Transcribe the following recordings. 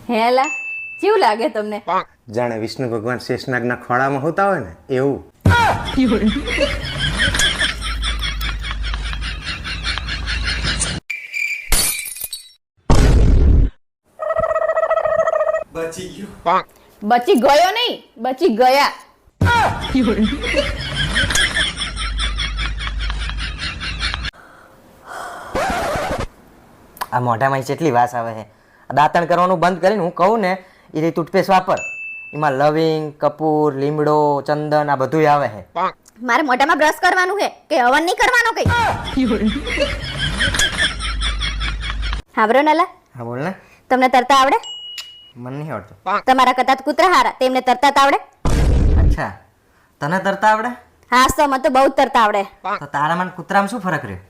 હેલા કેવું લાગે તમને? જાણે વિષ્ણુ ભગવાન શેષનાગના ખોળામાં હોતા હોય ને એવું. બચી ગયો. બચી ગયો નહીં, બચી ગયા. આ મોઢામાં કેટલી વાસ આવે છે. દાંતણ કરવાનું બંધ કરીને હું કહું ને એ રીતે ટૂથપેસ્ટ વાપર. એમાં લવિંગ, કપૂર, લીમડો, ચંદન આ બધું આવે છે. મારે મોઢામાં બ્રશ કરવાનું છે કે હવન નહીં કરવાનો કઈ? હાબરો નલા, હા બોલ ને. તમને તરતા આવડે? મને નહીં આવડતું. તમારા કદાચ કૂતરા હારા, તેમને તરતા તો આવડે? અચ્છા, તને તરતા આવડે? હા તો મને તો બહુ જ તરતા આવડે. તો તારા મને કૂતરામાં શું ફરક રહ્યો?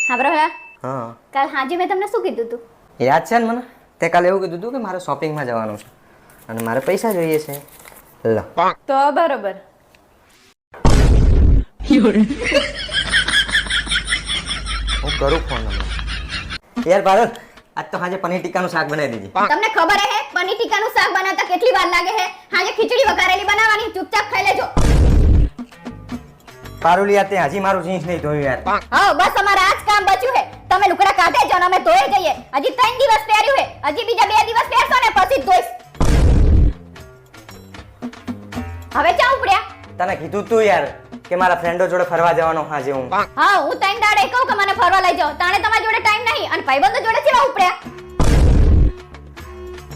હાબરો હા, હા, કાલ હાજી મેં તમને શું કીધું તું? યાદ છે ને મને? તે કાલે એવું કીધું હતું કે મારે શોપિંગમાં જવાનું છે અને મારે પૈસા જોઈએ છે. લો. તો બરોબર. હું કરું ફોન નંબર. યાર પારુલ, આજ તો સાંજે પનીર ટીકાનું શાક બનાવી દીધી. તમને ખબર હે પનીર ટીકાનું શાક બનાવતા કેટલી વાર લાગે છે? હાજે ખીચડી વઘારેલી બનાવવાની, ચૂપચાપ ખાઈ લેજો. પારુલ યાર, તે હજી મારું જીન્સ નહીં ધોયું યાર. હા બસ અમારે આજ કામ બચ્યું હે. તમે લુકડા કાઢે જો ને અમે ધોઈ જઈએ. હજી 3 દિવસ પહેર્યું હે, હજી બીજા 2 દિવસ પહેરશો ને પછી જ ધોઈશ. હવે ચા ઉપડ્યા? તને કીધું તું યાર કે મારા ફ્રેન્ડો જોડે ફરવા જવાનો હાજે હું. હા હું 3 દાડે કહું કે મને ફરવા લઈ જાઓ, તાણે તમારી જોડે ટાઈમ નહીં અને ભાઈબંધો જોડે કેવા ઉપડ્યા?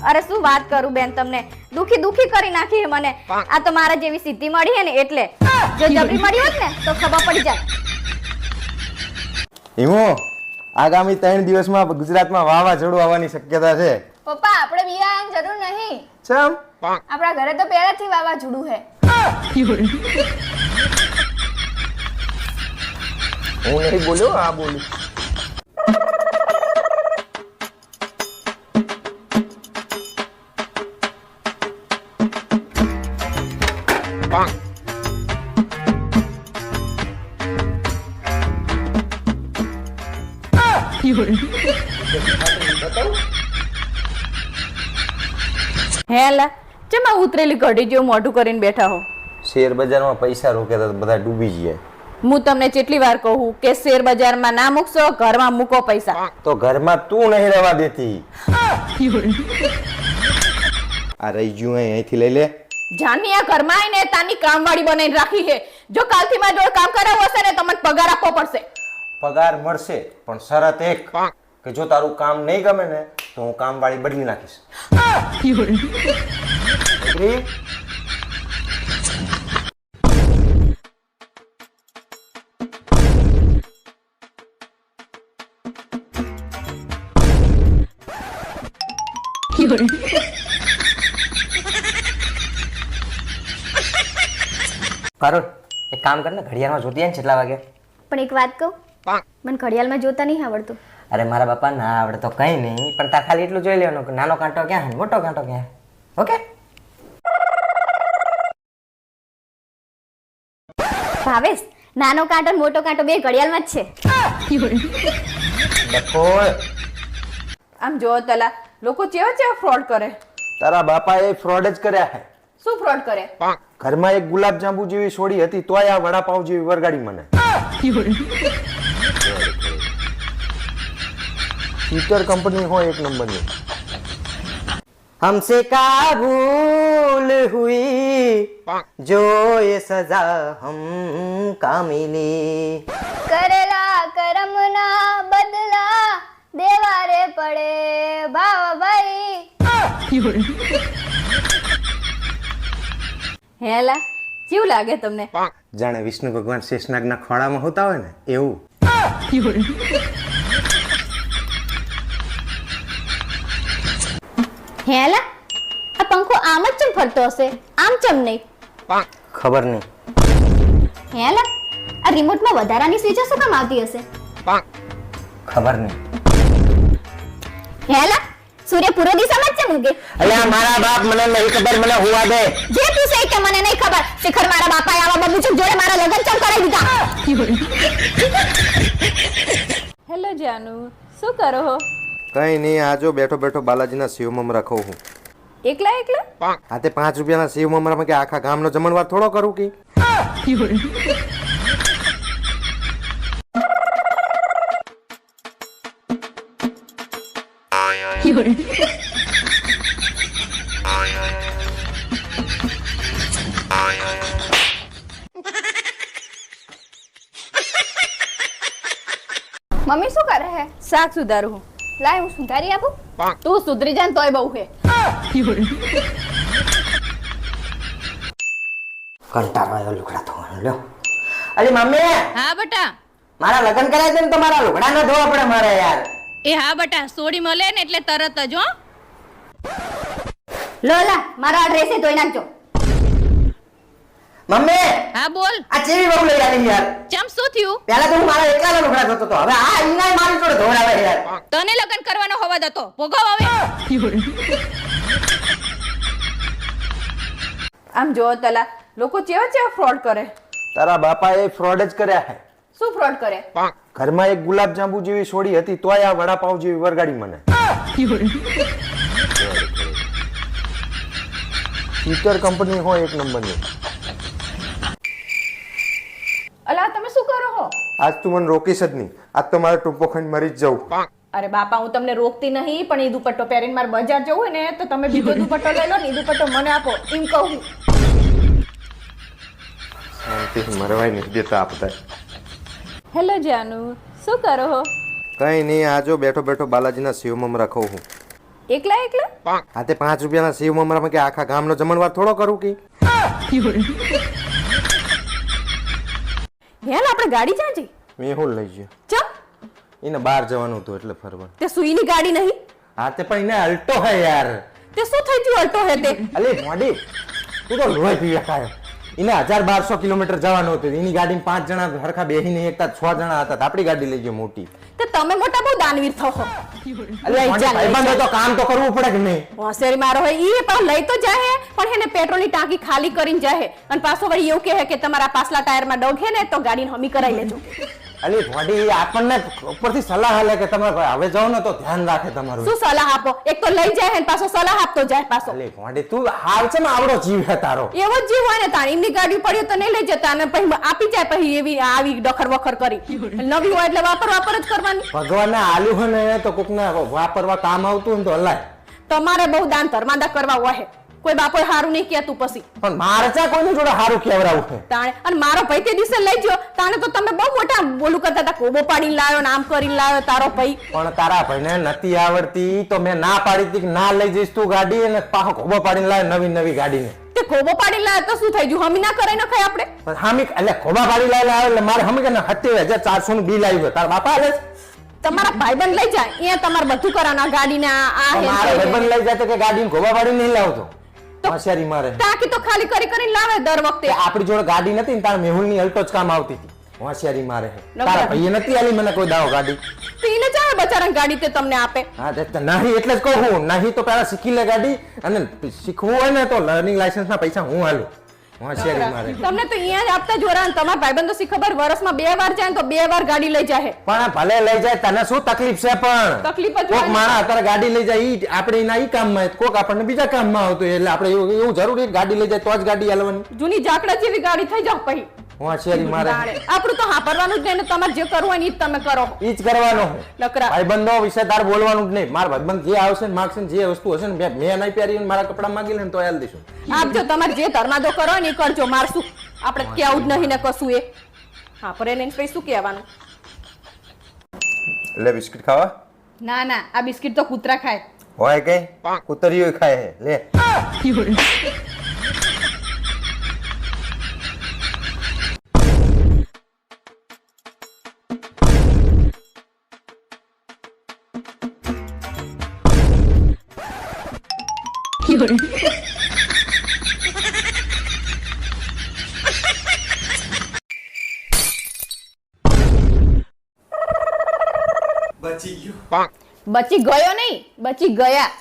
અરે શું વાત કરું બેન, તમને દુખી દુખી કરી નાખી હે મને. આ તો મારા જેવી સિદ્ધિ મળી હે ને એટલે. જો જબરી મળી હોત ને તો ખબર પડી જાય. હિમો, આગામી 3 દિવસમાં ગુજરાતમાં વાવાઝોડું આવવાની શક્યતા છે. પપ્પા આપણે બિયાવાની જરૂર નહીં. ચમ? આપણા ઘરે તો પહેલાથી વાવાઝોડું છે. હું નહીં બોલ્યો, આ બોલું. હેલા ચેમાં ઉતરેલી ઘડી જેવું મોઢું કરીને બેઠા હો? શેર બજારમાં પૈસા રોકે તો બધા ડૂબી જાય. હું તમને કેટલી વાર કહું કે શેર બજારમાં ના મૂકશો, ઘરમાં મૂકો પૈસા. તો ઘરમાં તું નહીં રહેવા દેતી. આ રહી ગયું અહીંથી લઈ લે. જાની આ ઘરમાં આવીને તાની કામવાળી બનાવીને રાખી છે. જો કાલથી મારા જોડે કામ કરાવવું હશે ને તો મને પગાર આપવો પડશે. પગાર મળશે પણ શરત એક કે જો તારું કામ નહીં ગમે ને તો હું કામવાળી બદલી નાખીશ. Agree? પારુલ, એક કામ કર ને, ઘડિયાળમાં જોતી આય ને કેટલા વાગે. પણ એક વાત કહું, મને ઘડિયાળમાં જોતા નહીં આવડતું. અરે મારા બાપા, ના આવડે તો કઈ નહીં, પણ તાર ખાલી એટલું જોઈ લેવાનું કે નાનો કાંટો ક્યાં છે, મોટો કાંટો ક્યાં. ઓકે? ભાવેશ, નાનો કાંટો ને મોટો કાંટો બે ઘડિયાળમાં જ છે. બકોળ, આમ જો તલા લોકો કેવા ફ્રોડ કરે. તારા બાપાએ ફ્રોડ જ કર્યા છે. શું ફ્રોડ કરે? ઘરમાં એક ગુલાબ જાંબુ જેવી છોડી હતી તોય આ વડાપાઉં જેવી વરગાડી મને. ફીચર કંપની હોય એક નંબરની. हमसे का भूल हुई जो ये सजा हम का मिली. કરેલા કરમના બદલા દેવારે પડે ભાવ ભાઈ. હેલા કેવું લાગે તમને? જાણે વિષ્ણુ ભગવાન શેષનાગના ખોળામાં હોતા હોય ને એવું. હેલા આ પંખો આમ જ ચમ ફરતો હશે, આમ ચમ નહીં? ખબર નહીં. હેલા આ રિમોટમાં વધારાની સ્વિચ શું કામ આવતી હશે? ખબર નહીં. હેલા સૂર્ય પૂર્વ દિશામાં જ ચમ ઉગે? અલ્યા મારા બાપ, મને નહીં ખબર, મને હુવા દે. જે તું છે કે મને નહીં ખબર. શિખર મારા બાપાએ આવા બબુચક જોડે મારા લગ્ન ચમ કરાવી દીધા. હેલો જાનુ શું કરો હો? કઈ નહીં, આ જો બેઠો બેઠો બાલાજીના શિવ મમરા ખાઉં હું. એકલા એકલા? આ તે 5 રૂપિયાના શિવ મમરામાં કે આખા ગામનો જમણવાર થોડો કરું કે? મમ્મી શું કરે હે? શાક સુધારું હું. લાય હું સુધારી આપું. તું સુધરી જા ને તોય બહુ હે. કંટાળો આવ્યો લુગડા ધોવાનો. લ્યો અલી મમ્મી, હા બટા. મારા લગ્ન કર્યા છે ને તો મારા લુગડા ન ધોવા પડે મારે યાર. એ હા બટા, સોડી મળે ને એટલે તરત જ હો. લો લા મારા ડ્રેસે ધોઈ નાખજો. મમ્મી, હા બોલ. આ ચેવી બહુ લઈ આવી યાર. ચમ શું થયું? પહેલા તો હું મારા એકલાના લુગડા ધોતો હતો, હવે આ ઈનાય મારી જોડે ધોવડાવે યાર. તને લગ્ન કરવાનો હવાદ હતો, ભોગવ હવે. આમ જો તલા લોકો ચેવા ચેવા ફ્રોડ કરે. તારા બાપાએ ફ્રોડ જ કર્યા છે. શું ફ્રોડ કરે? ઘરમાં એક ગુલાબ જાંબુ જેવી સોડી હતી તોય આ વડાપાઉં જેવી વરગાડી મને. ફીચર કંપની હોય એક નંબરની. અલા તમે શું કરો હો? આજ તું મને રોકીશ જ નહીં. આજ તો મારે ટૂંપો ખાઈને મરી જ જવું. અરે બાપા હું તમને રોકતી નહીં, પણ ઈ દુપટ્ટો પહેરીને મારે બજાર જવું હોય ને તો તમે બીજો દુપટ્ટો લઈ લો ને, ઈ દુપટ્ટો મને આપો એમ કહું. શાંતિથી મરવાય નહીં દેતા આપતા. હેલો જાનુ શું કરો હો? કઈ નહીં, આ જો બેઠો બેઠો બાલાજીના શિવ મમરા ખાઉં હું. એકલા એકલા? આ તે 5 રૂપિયાના શિવ મમરામાં કે આખા ગામનો જમણવાર થોડો કરું કે? હેલ આપણે ગાડી ક્યાં જઈ? મેહુલ લઈ ગયો. ચમ એને બહાર જવાનું હતું એટલે ફરવા. તે સુઈની ગાડી નહીં? હા તે પણ એને અલ્ટો હે યાર. તે શું થઈ ગયું અલ્ટો હે તે? અલે મોડી, તું તો લોહી પી ખાયો. એને 1200 કિલોમીટર જવાનું હતું. એની ગાડીમાં 5 જણા હરખા બેહીને એકતા 6 જણા હતા. આપણી ગાડી લઈ ગયો મોટી. તે તમે મોટા બહુ દાનવીર થો હો. અલે ભાઈબંધો તો કામ તો કરવું પડે કે નહીં? હોશિયારી મારો હોય ઈ પણ લઈ તો જાહે, પણ એને પેટ્રોલની ટાંકી ખાલી કરીને જાહે અને પાછો વળી એવું કહે કે તમારા પાછલા ટાયરમાં ડગ હે ને તો ગાડીને હમી કરાવી લેજો. અલે મોડી, આપણને ઉપરથી સલાહ આલે કે તમે હવે જાઓ ને તો ધ્યાન રાખે તમારું. શું સલાહ આપો? એક તો લઈ જાય ને પાછો સલાહ આપતો જાય પાછો. અલે મોડી, તું હાલ છે ને આવડો જીવ હે તારો. એવો જ જીવ હોય ને તાણ એમની ગાડી પડી તો નહીં લઈ જતા અને પછી આપી જાય પછી એવી આવી ડખર વખર કરી. નવી હોય એટલે વાપર જ કરવાની. ભગવાનને આલ્યું હોય ને તો કોકને વાપરવા કામ આવતું હોય ને તો હલાય. તમારે બહુ દાન ધર્માદા કરવા હોય. કોઈ બાપો હારું નહીં કહેતું પછી. પણ મારે ચા કોઈની જોડે હારું કેવરાવું છે? તાણે અને મારો ભાઈ તે દિવસે લઈ ગયો તાણે તો તમે બહુ મોટા બોલું કરતા હતા, કોબો પાડીને લાવ્યો ને આમ કરીને લાવ્યો તારો ભાઈ. પણ તારા ભાઈને નથી આવડતી તો મેં ના પાડી હતી કે ના લઈ જઈશ તું ગાડી, અને પાછો ખોબો પાડીને લાવ્યો નવી ગાડીને. તે કોબો પાડીને લાવ્યો તો શું થઈ ગયું? હમી ના કરાઈ નખાય આપણે. પણ હામી એટલે ખોબા પાડી લાવ્યો એટલે મારે હમી કે 27,400 નું બિલ આવ્યું. તારા બાપા આલે તમારા ભાઈબંધ લઈ જાય અહીંયા તમારે બધું કરવાનું, ગાડીને આ મારા ભાઈબંધ લઈ જાય તો કે ગાડીને ખોબા પાડી નહીં લાવતો. હોશિયારી મારે ટાંકી તો ખાલી કરીને લાવે દર વખતે. આપણી જોડે ગાડી નથી, તારા મેહુલ ની અલ્ટો જ કામ આવતી હતી. હોશિયારી મારે તારા ભાઈએ નથી આલી મને કોઈ દાવો ગાડી. તો એને ચાલે બચારાને ગાડી તે તમને આપે. હા નહીં એટલે જ કહું હું, નહીં તો પેલા શીખી લે ગાડી, અને શીખવું હોય ને તો લર્નિંગ લાયસન્સ ના પૈસા હું હાલું. હોશિયારી મારે. તમને તો અહીંયા જ આપતા જોરા, તમારા ભાઈબંધો શી ખબર વર્ષમાં 2 વાર જાય ને તો 2 વાર ગાડી લઈ જાય. પણ ભલે લઈ જાય, તને શું તકલીફ છે? પણ તકલીફ જ કોક માણસ અત્યારે ગાડી લઈ જાય ઈ આપણે એના ઈ કામમાં, કોક આપણને બીજા કામમાં આવતું, એટલે આપણે એવું જરૂરી ગાડી લઈ જાય તો જ ગાડી હાલવાની. જૂની જાકડા જેવી ગાડી થઈ જાવ પછી. હોશિયારી મારે. આપણું તો હાપરવાનું જ નહીં ને તમારે જે કરવું હોય ને ઈ જ તમે કરો. ઈ જ કરવાનું. નકરા ભાઈબંધો વિશે તાર બોલવાનું જ નહીં. મારા ભાઈબંધ જે આવશે ને માગશે ને જે વસ્તુ હશે ને મેં નહીં પહેરી મારા કપડા માગી લે તો હાલ દઈશું. આપજો તમારે જે ધર્માદો કરો ને ઈ કરજો. માર શું આપણે કેવું જ નહીં ને કશું એ. હા પર એને પછી શું કહેવાનું? એટલે બિસ્કિટ ખાવા? ના ના, આ બિસ્કિટ તો કૂતરા ખાય. હોય કે કૂતરીઓ ખાય હે લે. બચી ગયો નહીં, બચી ગયા.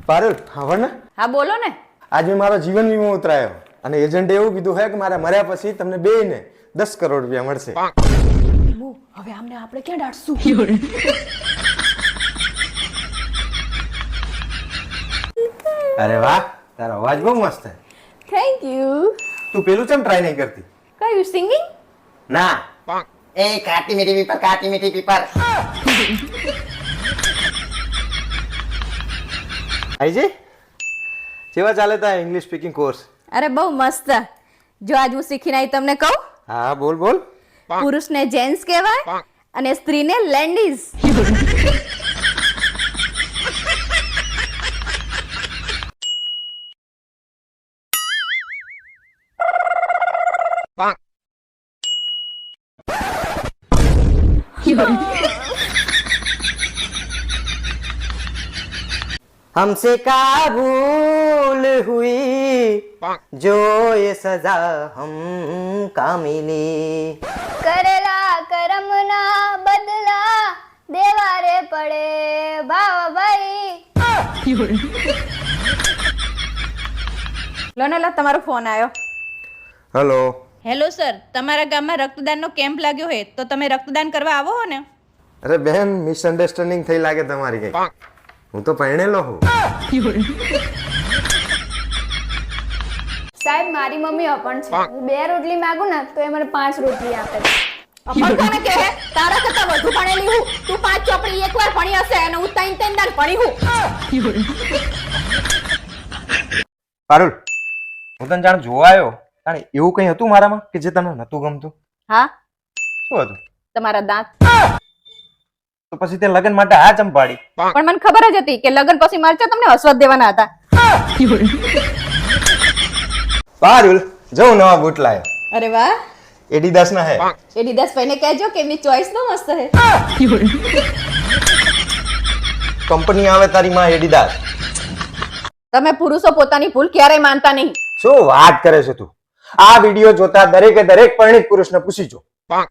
પારુલ, હવે ને હા બોલો ને. આજે મારો જીવન વીમો ઉતરાયો. અને એજન્ટે એવું કીધું છે કે મારા મર્યા પછી તમને બેયને 10 કરોડ રૂપિયા મળશે. હવે આમને આપણે ક્યાં ડાંટશું? અરે વાહ, તારો અવાજ બહુ મસ્ત છે. Thank you. તું પેલું કેમ ટ્રાય નહીં કરતી? કયું સિંગિંગ? ના. એ કાટી મીઠી પીપર, કાટી મીઠી પીપર. આઈજી કેવા ચાલે તા ઇંગ્લિશ સ્પીકિંગ કોર્સ? અરે બહુ મસ્ત. જો આજ હું શીખીને આવી તમને કહું, હા બોલ બોલ. પુરુષને જેન્ટ્સ કહેવાય અને સ્ત્રીને લેન્ડીઝ. हमसे का भूल हुई जो ये सजा हम का मिली. કરેલા કરમના બદલા દેવા રે પડે ભાવ ભાઈ. લો ને લો, તમારો ફોન આવ્યો. હેલો. હેલો સર, તમારા ગામમાં રક્તદાનનો કેમ્પ લાગ્યો છે તો તમે રક્તદાન કરવા આવો હો ને? અરે બેન, મિસઅન્ડરસ્ટેન્ડિંગ થઈ લાગે તમારી કઈ. હું તો પરણેલો હું. સાહેબ મારી મમ્મી અપણ છે. હું 2 રોટલી માંગુ ને તો એ મને 5 રોટલી આપે છે. અપણ કોને કહે? તારા કરતા વધુ ભણેલી હું. તું 5 ચોપડી એકવાર ભણી હશે અને હું 3 દાન ભણી હું. પારુલ, હું તને જાણ જોવા આવ્યો. જાણે એવું કઈ હતું મારામાં કે જે તને નતું ગમતું? હા, શું હતું? તમારા દાંત. તો પછી તે લગ્ન માટે આ ચંપાડી. પણ મને ખબર જ હતી કે લગ્ન પછી મારે તમને હસવત દેવાના હતા. પારુલ, જો નવા બૂટ લાયો. અરે વાહ, એડિડાસ ના હે. એડિડાસ પહેને કહેજો કે એમની ચોઈસ બહુ મસ્ત છે. કંપની આવે તારી માં એડિડાસ. તમે પુરુષો પોતાની ભૂલ ક્યારેય માનતા નહીં. શું વાત કરે છે તું? આ વિડિયો જોતા દરેકે દરેક પરિણીત પુરુષને પૂછી જો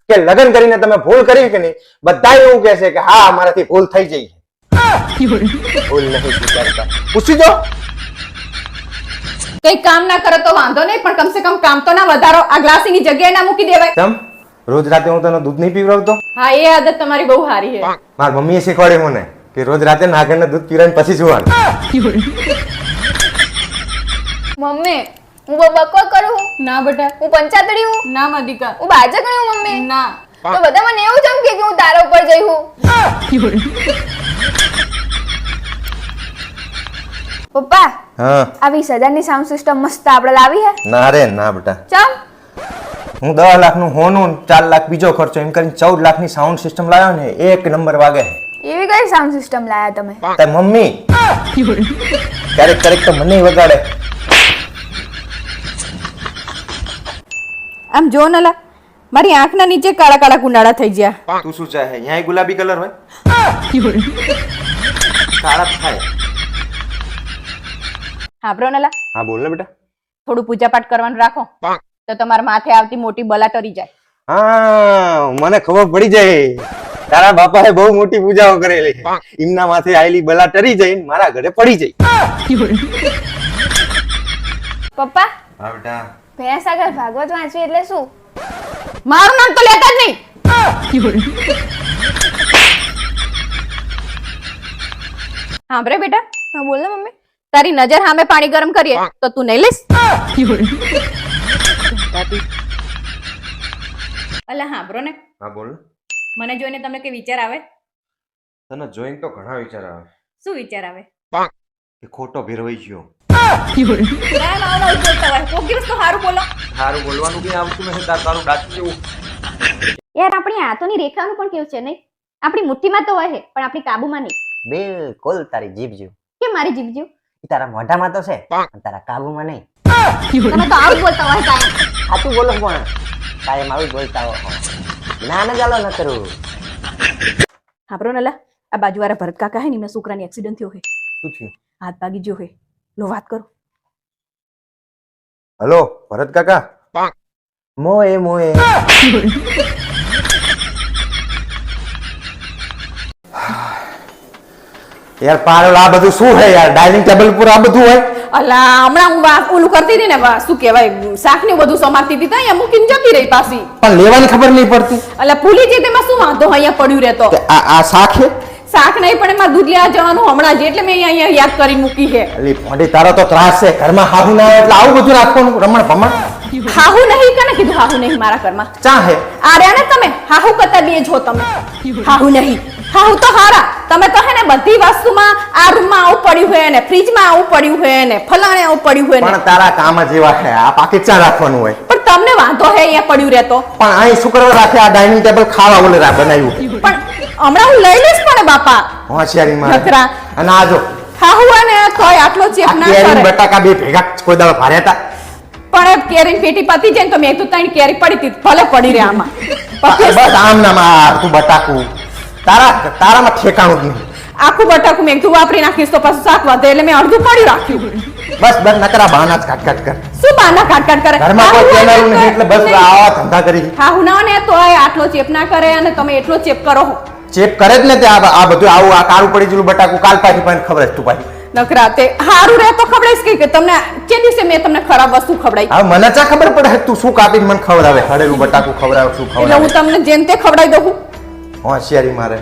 કે લગ્ન કરીને તમે ભૂલ કરી કે નહીં. બધા એવું કહે છે કે હા, અમારાથી ભૂલ થઈ જઈ છે. ભૂલ નહીં સ્વીકારતા. પૂછી જો. કઈ કામ ના કરો તો વાંધો નહીં, પણ કમસે કમ કામ તો ના વધારો. આ ગ્લાસીની જગ્યાએ ના મૂકી દેવાય. તમ રોજ રાતે હું તને દૂધ નહીં પીવડાવતો? હા, એ આદત તમારી બહુ સારી છે. મારી મમ્મીએ શીખવાડ્યું મને કે રોજ રાતે નાગરને દૂધ પીવડાવીને પછી સુવાનું. મમ્મી હું બહુ બકવાસ કરું હું. ના બેટા, હું પંચાતડી હું. ના મધિકા, હું બાજકણી હું મમ્મી. ના. તો બધા મને એવું જમ કે હું તારા ઉપર જઈ હું. પપ્પા હા. આ 20,000 ની સાઉન્ડ સિસ્ટમ મસ્ત આપણે લાવી હે. ના રે ના બેટા, ચમ હું 10 લાખનું હોનું 4 લાખ બીજો ખર્ચો એમ કરીને 14 લાખની સાઉન્ડ સિસ્ટમ લાવ્યો ને, એક નંબર વાગે. એવી કઈ સાઉન્ડ સિસ્ટમ લાયા તમે? તાર મમ્મી ક્યારેક ક્યારેક તો મને વગાડે. આમ જો નલા, મારી આંખના નીચે કાળા કાળા કુંડાળા થઈ ગયા. તું શું ચાહે? અહીંયા ગુલાબી કલર હોય, કાળા થાય. હા બ્રો નલા, હા બોલ ને બેટા. થોડું પૂજા પાઠ કરવાનું રાખો તો તમારા માથે આવતી મોટી બલા ટરી જાય. હા, મને ખબર પડી જાય. તારા બાપાએ બહુ મોટી પૂજાઓ કરેલી. એમના માથે આયેલી બલા ટરી જઈને મારા ઘરે પડી જાય. પપ્પા હા બેટા. ભેંસ આગળ ભાગવત વાંચવી એટલે શું? મારું નામ તો લેતા જ નહીં. હા bre બેટા, હા બોલ ને મમ્મી. તારી નજર સામે પાણી ગરમ કરીએ તો તું નહીં લઈશ? અલા હા બ્રો ને, હા બોલ. મને જોઈને તમને કે વિચાર આવે? તને જોઈને તો ઘણા વિચાર આવે. શું વિચાર આવે? કે ખોટો ભેરવાઈ ગયો. કાયમ આવું આવું બોલતા હોય. કોક દિવસ તો સારું બોલો. સારું બોલવાનું બી આવતું નથી. તારું ડાચું જેવું. યાર આપણી હાથોની રેખાનું પણ કેવું છે નહીં? આપણી મુઠ્ઠીમાં તો હોય છે પણ આપણી કાબુમાં નહીં. બિલકુલ તારી જીભ જેવું. કેમ મારી જીભ જેવું? ઈ તારા મોઢામાં તો છે પણ તારા કાબુમાં નહીં. તમે તો આવું જ બોલતા હોય કાયમ. સાચું બોલો પણ કાયમ આવું જ બોલતા હો. ના ન ચાલો ન કરું. હાબરો નલા, આ બાજુવાળા ભરત કાકા હે ને એમના છોકરાની એક્સિડન્ટ થયો છે. શું થયું? હાથ ભાગી ગયો છે. લો વાત કરો. હલો ભરત કાકા. મોએ મોએ. યાર પારુલ, આ બધું શું હે યાર? ડાઇનિંગ ટેબલ પર આ બધું હોય? અલા હમણાં હું ઓલું કરતી હતી ને શું કહેવાય શાક ને બધું સમારતી હતી તો અહીંયા મૂકીને જતી રહી પાછી. પણ લેવાની ખબર નહીં પડતી. અલા ભૂલી જઈ તેમાં શું વાંધો અહીંયા પડ્યું રહેતો. કે આ શાક છે? શાક નહીં પણ એમાં દૂધ લેવા જવાનું હમણાં જ એટલે મેં અહીંયા યાદ કરી મૂકી છે. અલી ફોડી તારો તો ત્રાસ છે, ઘરમાં હાહુ ના આવે એટલે આવું બધું રાખવાનું રમણ ભમણ. હાહુ નહીં કને કીધું હાહુ નહીં મારા ઘરમાં. ચા હે આર્યા ને તમે હાહુ કરતા બે છો તમે. હાહુ નહીં, હાહુ તો હારા. તમે તો હે ને બધી વસ્તુમાં આ રૂમમાં આવું પડ્યું હોય ને ફ્રીજમાં આવું પડ્યું હોય ને ફલાણે આવું પડ્યું હોય ને. પણ તારા કામ જ એવા છે, આ પાકીટ ચા રાખવાનું હોય. પણ તમને વાંધો હે અહીંયા પડ્યું રહેતો. પણ અહીં શું કરવા રાખે? આ ડાઇનિંગ ટેબલ ખાવા ઓલે બનાવ્યું. પણ હમણાં હું લઈ લઈશ પણ બાપા. હોશિયારી માં નકરા. અને આ જો હાહુ હોય ને તોય આટલો ચેપ આ ના કેરી કરે. બટાકા બે ભેગા કોઈ દાડો ભારે હતા. પણ કેરી પેટી પતી જાય ને તો મેં તો ત્રણ કેરી પડી હતી ભલે પડી રહે આમાં. બસ આમ નામ આ તું બટાકું તારામાં ઠેકાણું જ નહીં. આખું બટાકું મેં તું વાપરી નાખીશ તો પાછું શાક વધે એટલે મેં અડધું પડ્યું રાખ્યું. બસ નકરા બહાના જ કાટ કર. શું બાના કાટ કરે? ઘરમાં કોઈ કેનારું નહીં એટલે બસ આવા ધંધા કરી. હાહુ ના ને તોય આટલો ચેપ ના કરે અને તમે એટલો ચેપ કરો. ચેપ કરે જ ને તે આ બધું આવું આ કાળું પડી ગયેલું બટાકું કાલ પાછી પણ ખબર જ તું પાછી. નકરા તે હારું રહે તો ખવડાવીશ કે તમને કે દિવસે મેં તમને ખરાબ વસ્તુ ખવડાવી. હવે મને ચા ખબર પડે તું શું કાપીને મને ખવડાવે? હળેલું બટાકું ખવડાવે શું એટલે ખવડાવે? હું તમને જેમ તે ખવડાવી દઉં. હોશિયારી મારે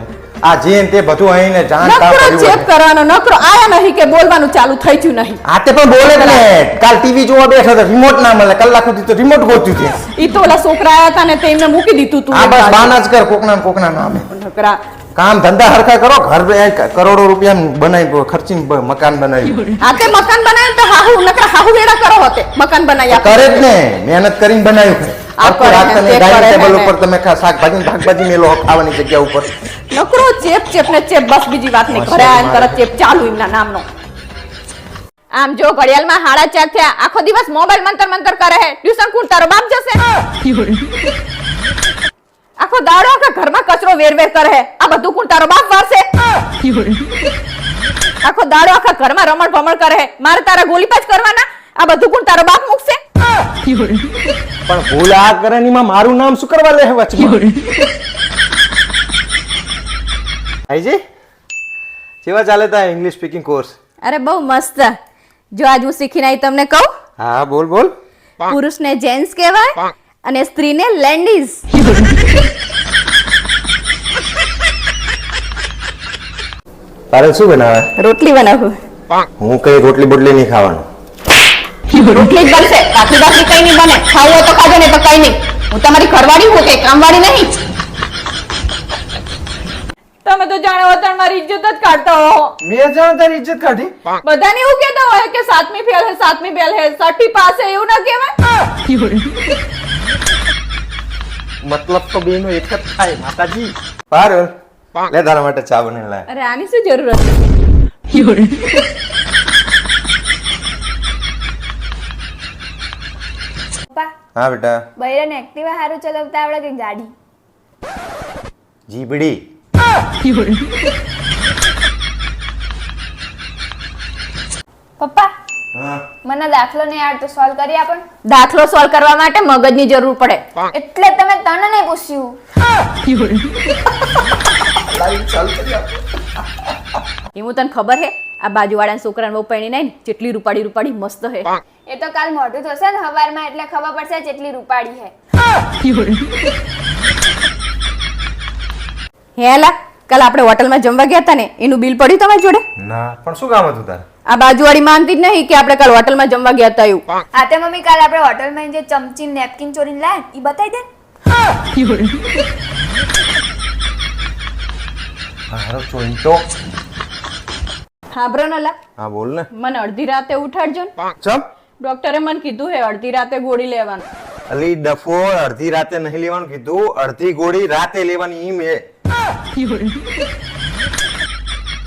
આ જેન તે બધું અહીંને જાણ તા નકરો કર્યું ચેપ કરવાનો નકરો આયા નહીં કે બોલવાનું ચાલુ થઈ ગયું નહીં. આ તે પણ બોલે જ ને. કાલ ટીવી જોવા બેઠો તો રિમોટ ના મળે, કલાક સુધી તો રિમોટ ગોત્યું છે. ઈ તો ઓલા છોકરા આયા હતા ને તે એમને મૂકી દીધું તું. આ બસ બાના જ કર કોકના નામે. નકરા કામ ધંધા હરખા કરો. ઘર કરોડો રૂપિયા બનાવી ખર્ચીને મકાન બનાવ્યું. આ તે મકાન બનાવ્યું તો હાહુ નકરા હાહુ વેડા કરો હોતે મકાન બનાવી આપે. કરે જ ને, મહેનત કરીને બનાવ્યું. આ કરે ને, તે ડાઇનિંગ કરે ટેબલ ને. ઉપર તમે શાકભાજી ભાગભાજી મેલો ખાવાની જગ્યા ઉપર. નકરો ચેપ ને ચેપ બસ બીજી વાત નહીં. ઘરે આવીને તરત ચેપ ચાલુ એમના નામનો. આમ જો ઘડિયાળમાં 4:30 થયા, આખો દિવસ મોબાઈલ મંતર કરે હે. ટ્યુશન કોણ તારો બાપ જશે? આખો દાડો આખા ઘરમાં કચરો વેર કરે હે. આ બધું કોણ તારો બાપ વારશે? આખો દાડો આખા ઘરમાં રમણ ભમણ કરે હે. મારે તારા ગોલીબાજ કરવાના? આ બધું કોણ તારો બાપ મૂકશે? પણ ભૂલ આ કરે ની માં મારું નામ શું કરવા લે વચમાં? આઈજી કેવા ચાલે તા ઇંગ્લિશ સ્પીકિંગ કોર્સ? અરે બહુ મસ્ત. જો આજ હું શીખીને આવી તમને કહું. હા બોલ. પુરુષને જેન્ટ્સ કહેવાય અને સ્ત્રીને લેડીઝ. તારે શું બનાવે? રોટલી બનાવું. હું કઈ રોટલી બોટલી નહીં ખાવાનું. રોટલી જ બનશે, બાકી કઈ નહીં બને. ખાવું હોય તો ખાજો ને તો કઈ નહીં. હું તમારી ઘરવાળી હું કે કામવાળી નહીં. તમે તો જાણો વતન મારી ઇજ્જત જ કાઢતા હો. મેં જાણ તારી ઇજ્જત કાઢી? બધાને એવું કહેતા હોય કે સાતમી ફેલ હે, સાતમી ફેલ હે, છઠ્ઠી પાસ હે, એવું ના કહેવાય. મતલબ તો બેનો એક જ થાય માતાજી. પારુલ લે તારા માટે ચા બનાવી લાય. અરે આની શું જરૂર હતી? પપ્પા હા બેટા. બૈરાને એક્ટિવા હારું ચલાવતા આવડે કે ગાડી? જીબડી. પપ્પા હા મને દાખલો નહીં આવડતો, સોલ્વ કરી આપો ને. દાખલો સોલ્વ કરવા માટે મગજની જરૂર પડે. એટલે તમે તને નહીં પૂછ્યું. એ હું તને ખબર હે આ બાજુવાળાના છોકરાને બહુ પરણી નહીં જેટલી રૂપાળી મસ્ત હે. એ તો કાલ મોઢું થશે ને હવારમાં એટલે ખબર પડશે કેટલી રૂપાળી હે. હેલા કાલ આપણે હોટલમાં જમવા ગયા હતા ને એનું બિલ પડ્યું તમારી જોડે? ના પણ શું કામ હતું તારે? આ બાજુવાળી માનતી જ નહીં કે આપણે કાલ હોટલમાં જમવા ગયા હતા એવું. હા તે મમ્મી કાલ આપણે હોટલમાં જે ચમચી નેપકિન ચોરીને લાયા એ બતાવી દે. હારો ચોઈ તો. હા બ્રનલા હા બોલ ને. મને અડધી રાતે ઉઠાડજો ને. ચમ ડોક્ટરે મને કીધું હે અડધી રાતે ગોળી લેવાનું. અલી ડફોળ અડધી રાતે નહીં લેવાનું કીધું, અડધી ગોળી રાતે લેવાની ઈ મે.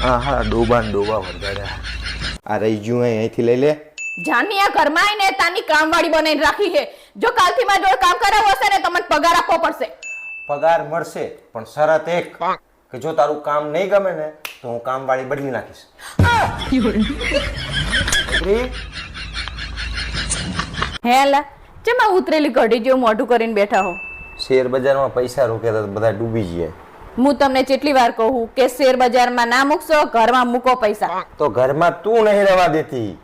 હા હા ડોબા વરગાડ્યા. આ રહી ગયું અહીંથી લઈ લે. જાની આ ઘરમાં આવીને તાની કામવાળી બનાવીને રાખી છે. જો કાલથી મારી જોડે કામ કરાવવું હશે ને તો મને પગાર આપવો પડશે. પગાર મળશે પણ શરત એક કે જો તારું કામ નહીં ગમે ને તો હું કામવાળી બદલી નાખીશ. હેલા ચેમાં ઉતરેલી ઘડી જેવું મોઢું કરીને બેઠા હો. શેર બજારમાં પૈસા રોક્યા તો બધા ડૂબી ગયા. હું તમને કેટલી વાર કહું કે શેર બજારમાં ના મૂકશો, ઘરમાં મૂકો પૈસા. તો ઘરમાં તું નહીં રહેવા દેતી.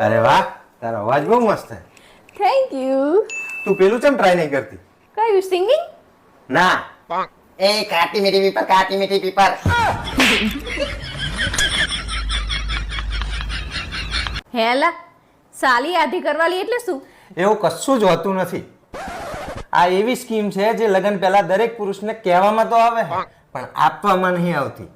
અરે વાહ, તારો અવાજ બહુ મસ્ત છે. Thank you. તું પેલું ચમ ટ્રાય નહીં કરતી? કયું સિંગિંગ? ના. એ કાટી મીઠી પીપર, કાટી મીઠી પીપર. હેલા સાલી આધી કરવાલી એટલે શું? એવું કશું જ હોતું નથી. આ એવી સ્કીમ છે જે લગ્ન પહેલા દરેક પુરુષને કહેવામાં તો આવે પણ આપવામાં નહીં આવતી.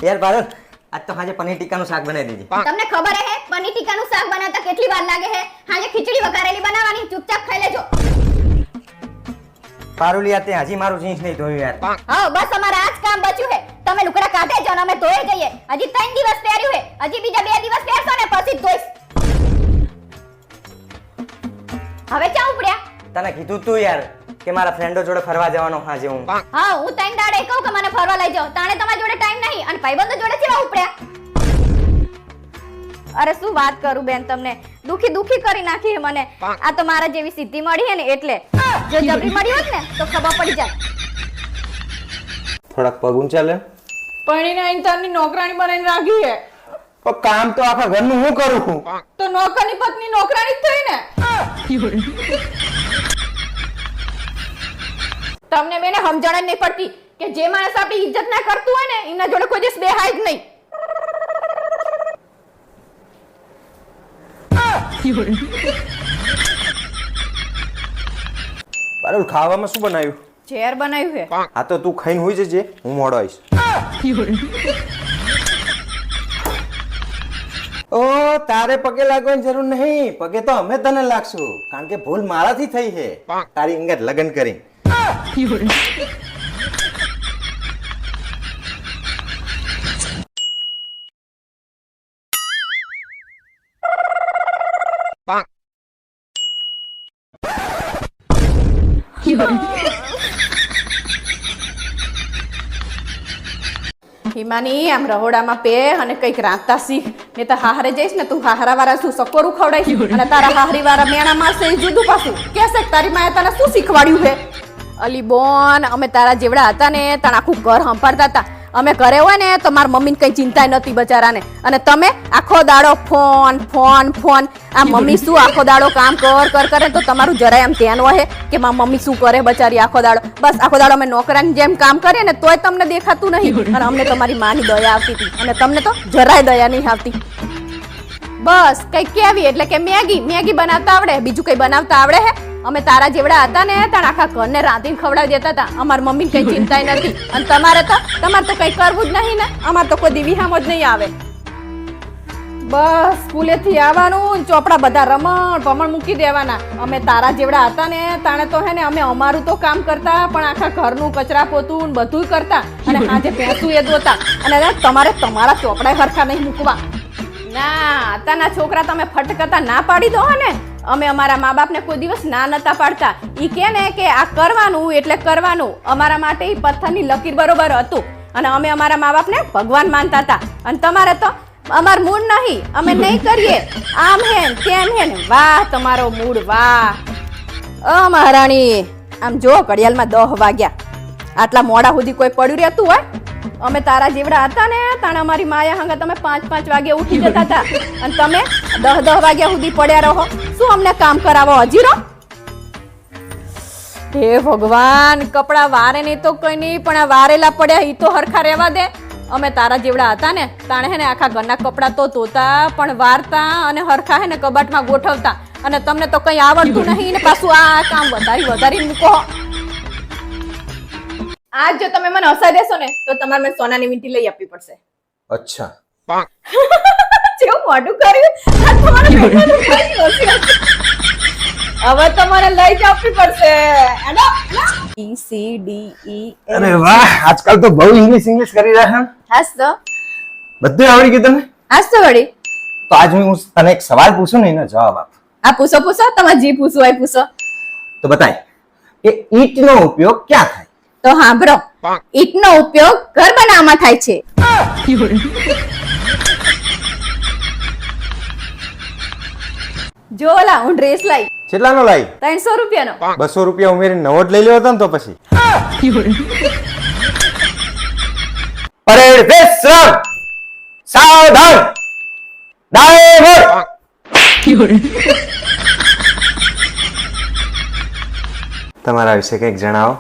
યાર પારુલ, આજ તો સાંજે પનીર ટીક્કાનું શાક બનાવી દીધી. તમને ખબર હે પનીર ટીકાનું શાક બનાવતા કેટલી વાર લાગે હે? હાજે ખીચડી વઘારેલી બનાવવાની, ચૂપચાપ ખાઈ લેજો. પારુલ યાર, તે હજી મારું જીન્સ નહીં ધોયું યાર. હા બસ અમારે આજ કામ બચ્યું હે. તમે લુગડા કાઢે જો ને અમે ધોઈ જઈએ. હજી 3 દિવસ પહેર્યું હે, હજી બીજા 2 દિવસ પહેરશો ને પછી જ ધોઈશ. હવે ચા ઉપડ્યા? તને કીધું તું યાર કે મારા ફ્રેન્ડો જોડે ફરવા જવાનો હાજે હું. હા હું 3 દાડે કહું કે મને ફરવા લઈ જાઓ, તાણે તમારા જોડે ટાઈમ નહીં અને ભાઈબંધો જોડે કેવા ઉપડ્યા? અરે શું વાત કરું બેન, તમને દુખી કરી નાખી હે મને. આ તો મારા જેવી સિદ્ધિ મળી હે ને એટલે. જો જબરી મળી હોત ને તો ખબર પડી જાય. થોડાક પગ ઊંચા લે. પરણીને ઇન્ટરની નોકરાણી બનાવીને રાખી હે. પણ કામ તો આખા ઘરનું હું કરું છું. તો નોકરની પત્ની નોકરાણી જ થઈ ને. તમને બેને સમજણ જ નહીં પડતી કે જે માણસ આપણી ઇજ્જત ના કરતું હોય ને એના જોડે કોઈ દિવસ બેહાય જ નહીં. પારુલ, ખાવામાં શું બનાવ્યું? ઝેર બનાવ્યું હે. આ તો તું ખાઈને હોઈ જજે, હું મોડો આવીશ. ઓ તારે પગે લાગવાની જરૂર નહીં, પગે તો અમે તને લાગશું કારણ કે ભૂલ મારાથી થઈ છે તારી અંગત લગ્ન કરી. હિમાની આમ રહોડામાં પે અને કઈક રાંધતા શીખ, ને તો હાહરે જઈશ ને તું હાહરા વાળા શું સકોરું ખવડાઈશ અને તારા હાહરી વાળા મેણા મારશે એ જુદું પાછું. કેસે તારી માએ તને શું શીખવાડ્યું છે? અલી બોન, અમે તારા જેવડા હતા ને તાર આખું ઘર સંભાળતા હતા. અમે ઘરે હોય ને તો મારા મમ્મીને કઈ ચિંતા નતી બચારાને, અને તમે આખો દાડો ફોન ફોન ફોન. આ મમ્મી શું આખો દાડો કામ કર કરે તો તમારું જરાય આમ ધ્યાન હોય કે મારી મમ્મી શું કરે બચારી આખો દાડો? બસ આખો દાડો અમે નોકરાની જેમ કામ કરીએ ને તોય તમને દેખાતું નહીં, અને અમને તમારી માની દયા આવતી હતી અને તમને તો જરાય દયા નહીં આવતી. બસ કઈ કેવી એટલે કે મેગી બનાવતા આવડે, બીજું કઈ બનાવતા આવડે હે? અમે તારા જેવડા હતા ને તાર આખા ઘરને રાંધીને ખવડાવી દેતા હતા. અમારી મમ્મીને કઈ ચિંતાય નથી, અને તમારે તો કઈ કરવું જ નહીં ને. અમારે તો કોઈ દીવી હામ જ નહીં આવે. બસ સ્કૂલેથી આવવાનું, ચોપડા બધા રમણ મૂકી દેવાના. અમે તારા જેવડા હતા ને તાણે તો હે ને અમે અમારું તો કામ કરતા પણ આખા ઘરનું કચરા પોતું બધું કરતા, અને હાજે ભેંસું એ દોતા. અને તમારે તમારા ચોપડા હરખા નહીં મૂકવા. ના, તાના છોકરા તમે ફટકતા ના પાડી દો ને. અમે અમારા મા બાપને કોઈ દિવસ ના નતા પાડતા. ઈ કે ને કે આ કરવાનું એટલે કરવાનું. અમારા માટે ઈ પથ્થરની લકીર બરોબર હતું, અને અમે અમારા મા બાપને ભગવાન માનતા હતા. અને તમારે તો અમાર મૂડ નહીં, અમે નહીં કરીએ આમ હેન તેમ હેન. વાહ તમારો મૂડ, વાહ. મહારાણી આમ જો ઘડિયાળમાં 10 વાગ્યા. આટલા મોડા સુધી કોઈ પડ્યું રહેતું હોય? અમે તારા જેવડા હતા ને તાણે અમારી માયા હંગા તમે 5 વાગે ઉઠી જતા હતા, અને તમે 10 વાગ્યા સુધી પડ્યા રહો. શું અમને કામ કરાવો હજી રહો? હે ભગવાન, કપડા વારે નહીં તો કઈ નહીં, પણ આ વારેલા પડ્યા ઈ તો હરખા રહેવા દે. અમે તારા જેવડા હતા ને તાણે હે ને આખા ઘરના કપડા તો ધોતા પણ વારતા અને હરખા હે ને કબાટમાં ગોઠવતા, અને તમને તો કઈ આવડતું નહીં ને પાછું આ કામ વધારી મૂકો. આજ જો તમે મને હસાઈ દેશો ને તો તમારે મને સોનાની વીંટી લઈ આપવી પડશે. અચ્છા, જેવું મોઢું કર્યું આ તમારે બેઠાનું કઈ હસી. હવે તમારે લઈ જ આપવી પડશે. E C D E F. અરે વાહ, આજકાલ તો બહુ ઇંગ્લિશ કરી રહ્યા છે. હાસ તો બધું આવડી ગયું તને? હાસ તો વળી. તો આજ હું તને એક સવાલ પૂછું ને એનો જવાબ આપ. આ પૂછો તમારે જે પૂછવું હોય પૂછો. તો બતાય કે ઈંટનો ઉપયોગ ક્યાં થાય? તો સાંભળો, ઈંટનો ઉપયોગ ઘર બનાવવામાં થાય છે. જો ઓલા હું ડ્રેસ લાવી કેટલાનો લાવી? 300 રૂપિયાનો. 200 રૂપિયા ઉમેરીને નવો જ લઈ લેવો હતો ને તો પછી. પરેડ વિશ્રામ, સાવધાન, ડાયવર. તમારા વિશે કંઈક જણાવો.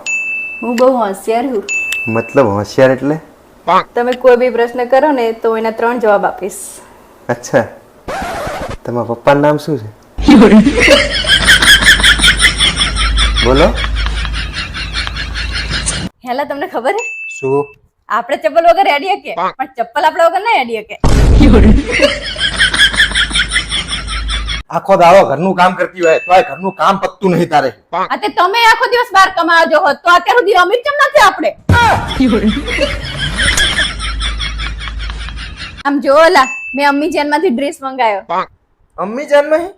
હું બહુ હોશિયાર છું. મતલબ હોશિયાર એટલે? તમે કોઈ બી પ્રશ્ન કરો ને તો એના 3 જવાબ આપીશ. અચ્છા, તમારા પપ્પાનું નામ શું છે? બોલો. હેલા તમને ખબર હે શું? આપણે ચપ્પલ વગર હેડીએ કે પણ ચપ્પલ આપણા વગર ના હેડીએ કે. આખો દાડો ઘરનું કામ કરતી હોય તોય ઘરનું કામ પતતું નહીં તારે. આ તે તમે આખો દિવસ બહાર કમાવા જો હોત તો અત્યાર સુધી અમીર કેમ નથી આપણે? આમ જો ઓલા મેં અમ્મી જાનમાંથી ડ્રેસ મંગાયો. અમ્મી જાન નહીં?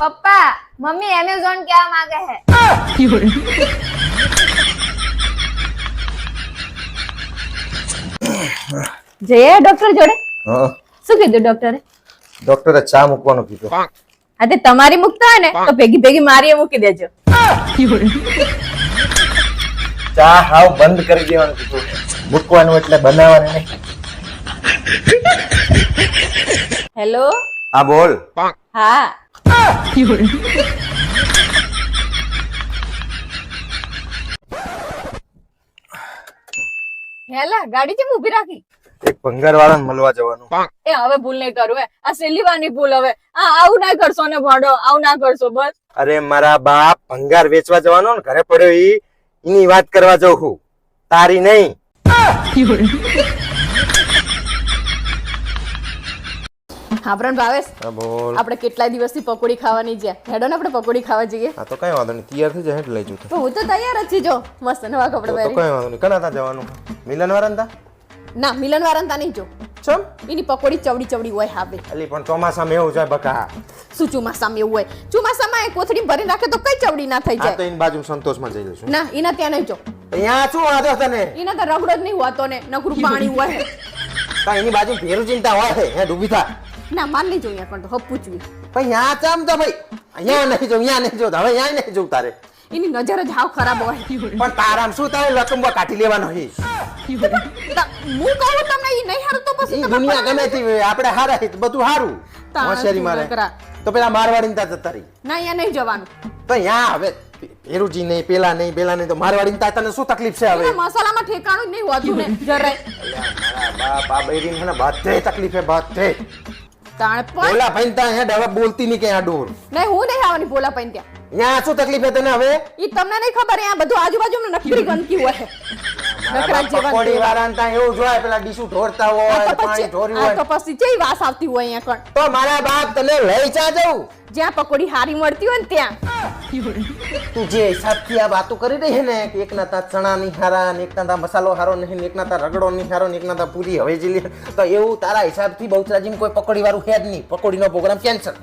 પપ્પા મમ્મી એમેઝોન क्या मांगे है જઈએ ડોક્ટર જોડે. હા, શું કીધું ડોક્ટરે? ડોક્ટરે ચા મૂકવાનું કીધું. આ તે તમારી મુકતા હોય ને તો ભેગી ભેગી મારી મૂકી દેજો. ચા હાવ બંધ કરી દેવાનું કીધું. મૂકવાનું એટલે બનાવવાનું નહીં. હેલો. હા બોલ. હા હેલા ગાડી કેમ ઊભી રાખી? એક ભંગાર વાળાને મળવા જવાનું. એ હવે ભૂલ નહીં કરું હે. આ છેલ્લી વારની ભૂલ હવે. આવું ના કરશો ને ભણો, આવું ના કરશો બસ. અરે મારા બાપ ભંગાર વેચવા જવાનો ને ઘરે પડ્યો એની વાત કરવા જાઉં છું, તારી નહીં. આપણ ભાવેશ હા બોલ. આપણે કેટલાય દિવસથી પકોડી ખાવાની છે. હેડો ને આપણે પકોડી ખાવા જઈએ. હા તો કઈ વાંધો નહીં, તૈયાર થઈ જાય લઈ જઉં. તો હું તો તૈયાર જ છું. જો મસ્ત નવા કપડા તો પહેરી. કઈ વાંધો નહીં. કના તા જવાનું? મિલન વાળા તા? ના મિલન વાળા નહીં જો. ચમ? એની પકોડી ચવડી ચવડી હોય હાબે. અલી પણ ચોમાસામાં એવું જાય બકા. શું ચોમાસામાં એવું હોય? ચોમાસામાં એ કોથળી ભરી રાખે તો કઈ ચવડી ના થઈ આ તો જાય. એની બાજુ સંતોષમાં જઈ લઈશું. ના એના ત્યાં નહીં જો. અહીંયા શું વાંધો તને? એના તો રગડો જ નહીં હોતો ને નકરું પાણી હોય. તા એની બાજુ ભેરું ચિંતા હોય હે ડૂબી થા. ના માર નહીં જોઈએ પણ તો હપ પૂછવી. પણ અહીંયા ચમ તો ભાઈ અહીંયા નહીં જો, અહીંયા નહીં જો, હવે અહીંયા નહીં જોઉં તારે. એની નજર જ હાવ ખરાબ હોય. પણ તારામ શું તારે લકંબા કાઢી લેવાનો હે? હું કહું તમને ઈ નહીં હારું તો પછી ઈ તમે દુનિયા ગમે તે હોય, આપણે હારા હે તો બધું હારું. તાણ હોશિયારી શું મારે નકરા. તો પેલા મારવાડી તા જતા રહી. ના અહીંયા નહીં જવાનું. તો અહીંયા હવે ભેરુજી નહીં, પેલા નહીં તો મારવાડી તા તને શું તકલીફ છે હવે? એના મસાલામાં ઠેકાણું જ નહીં હોતું ને જરાય. મારા બાપ આ બૈરી મને બધે તકલીફ હે બધે. તાણ પણ બોલા ભાઈ તા હે હવે બોલતી નહીં કે આ ડોર. નહીં હું નહીં આવવાની બોલા પૈન ત્યાં. અહીંયા શું તકલીફ હે તને હવે? ઈ તમને નહીં ખબર અહીંયા બધું આજુબાજુમાં નકરી ગંદકી હોય. નકરા જેવા પકોડી વાળાને તાં એવું જોય પેલા ડીશું ઢોરતા હોય, પાણી ઢોર્યું હોય. તો પછી કેવી વાસ આવતી હોય અહીંયા કણ. તો મારા બાપ તને લઈ ચા જાઉં. જ્યાં પકોડી હારી મળતી હોય ને ત્યાં. તું જે હિસાબથી આ વાતો કરી રહી છે ને કે એકના તા ચણા નહીં હારા ને એકના તા મસાલો હારો નહીં ને એકના તા રગડો નહીં હારો ને એકના તા પૂરી હવેજી, તો એવું તારા હિસાબથી બહુચરાજીમાં કોઈ પકોડી વાળું હે જ નહીં. પકોડીનો પ્રોગ્રામ કેન્સલ.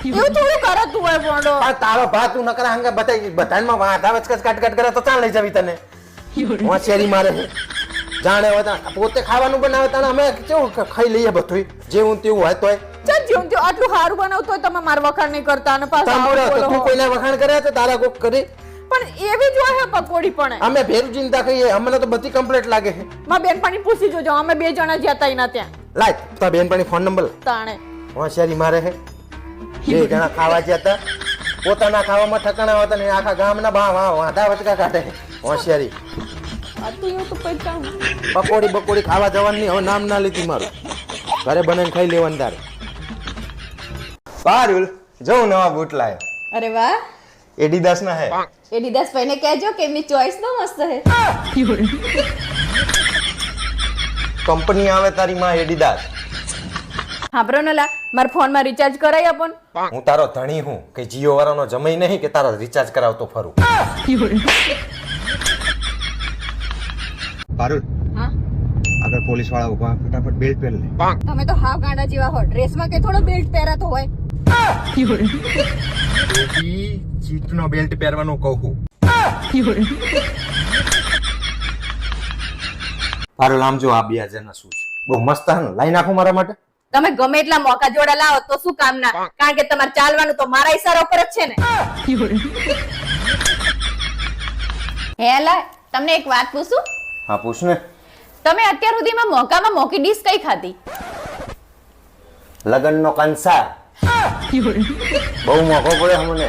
એવું થોડું કરાતું હોય ભોંડો. પણ તારો ભા તું નકરા હંગા બધામાં વાંધા વચકચ કાટ કરે તો ચાલ લઈ જવી તને. હોશિયારી મારે છે. જાણે હોય ત્યાં પોતે ખાવાનું બનાવે તાણે અમે કેવું ખાઈ લઈએ બધું જેવું તેવું હોય તોય. ચાલ જેવું તેવું આટલું સારું બનાવતો હોય તમે માર વખાણ નહીં કરતા અને પાછા સાંભળો આવું તો બોલો. તું કોઈના વખાણ કરે તો તારા કોક કરે. પણ એવી જ હોય પકોડી પણ. અમે ભેરું ચિંતા કહીએ, અમને તો બધી કમ્પ્લીટ લાગે છે. માં બેનપણી પૂછી જોજો અમે 2 જણા જ્યાં હતા એના ત્યાં. લાય તારા બેનપણી ફોન નંબર તાણે હોશિયારી મારે છે. 2 જણા ખાવા ગયા હતા, પોતાના ખાવામાં ઠકાણા હતા ને આખા ગામના વાંધા વચકા કાઢે. હોશિયારી. આ તો એવું તો પૈસા પકોડી ખાવા જવાનું નહીં, હવે નામ ના લીધી મારું. ઘરે બનાવીને ખાઈ લેવાનું તારે. પારુલ જો નવા બૂટ લાયો. અરે વાહ એડિદાસ ના હે. એડિદાસ ભાઈને કહેજો કે એમની ચોઈસ તો મસ્ત છે. કંપની આવે તારી માં એડિદાસ. હાબરો નલા મારા ફોનમાં રિચાર્જ કરાઈ આપો ને. હું તારો ધણી હું કે જીઓ વાળાનો જમાઈ નહીં કે તારો રિચાર્જ કરાવતો ફરું. પારુલ હા આગળ પોલીસ વાળા ઉભા, ફટાફટ બેલ્ટ પહેર લે. તમે તો હાવ ગાંડા જેવા હો. ડ્રેસમાં કે થોડો બેલ્ટ પહેરાતો હોય. ચીટનો બેલ્ટ પહેરવાનું કહું. પારુલ આમ જો આ 2000 ના શૂઝ બહુ મસ્ત હે, લાઈ નાખું મારા માટે. તમે ગમે એટલા મોકા જોડા લાવો તો શું કામના, કારણ કે તમારે ચાલવાનું તો મારા ઈશારા પર જ છે ને. હેલા તમને એક વાત પૂછું? હા પૂછ ને. તમે અત્યાર સુધીમાં મોકામાં મોકી ડીશ કઈ ખાધી? લગનનો કંસાર બહુ મોઘો પડે અમને.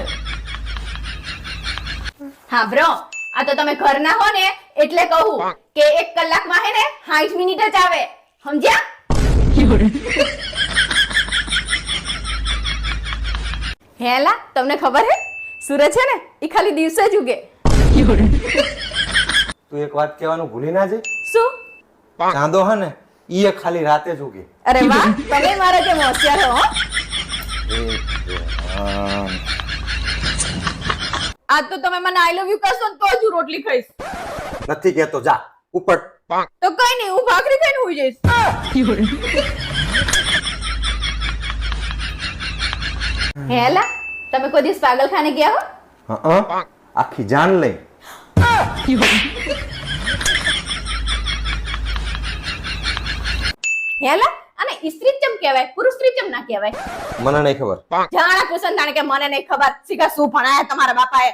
હા બ્રો, આ તો તમે ઘરના હો ને એટલે કહું કે 1 કલાકમાં હે ને 60 મિનિટ જ આવે, સમજ્યા? હેલા તમને ખબર હે સૂરજ છે ને ઈ ખાલી દિવસે જ ઉગે. તું એક વાત કહેવાનું ભૂલી ના જઈ. શું? ચાંદો હે ને ઈ ખાલી રાતે જ ઉગે. અરે વાહ, તમે મારા જેમ હોશિયાર હો. આજ તો તમે મને આઈ લવ યુ કહેશો ને તો જ હું રોટલી ખાઈશ. નથી કહેતો, જા ઉપર. તો કઈ નહીં, હું ભાખરી ખાઈને હુઈ જઈશ. હેલા તમે કોઈ દિવસ પાગલખાને ગયા હો? આખી જાન લઈ. હેલા અને સ્ત્રી ચમ કહેવાય, પુરુષ સ્ત્રી ચમ ના કહેવાય? મને નહીં ખબર. જાણા કુસન જાણે કે મને નહીં ખબર. શીખા શું ભણાયા તમારા બાપાએ?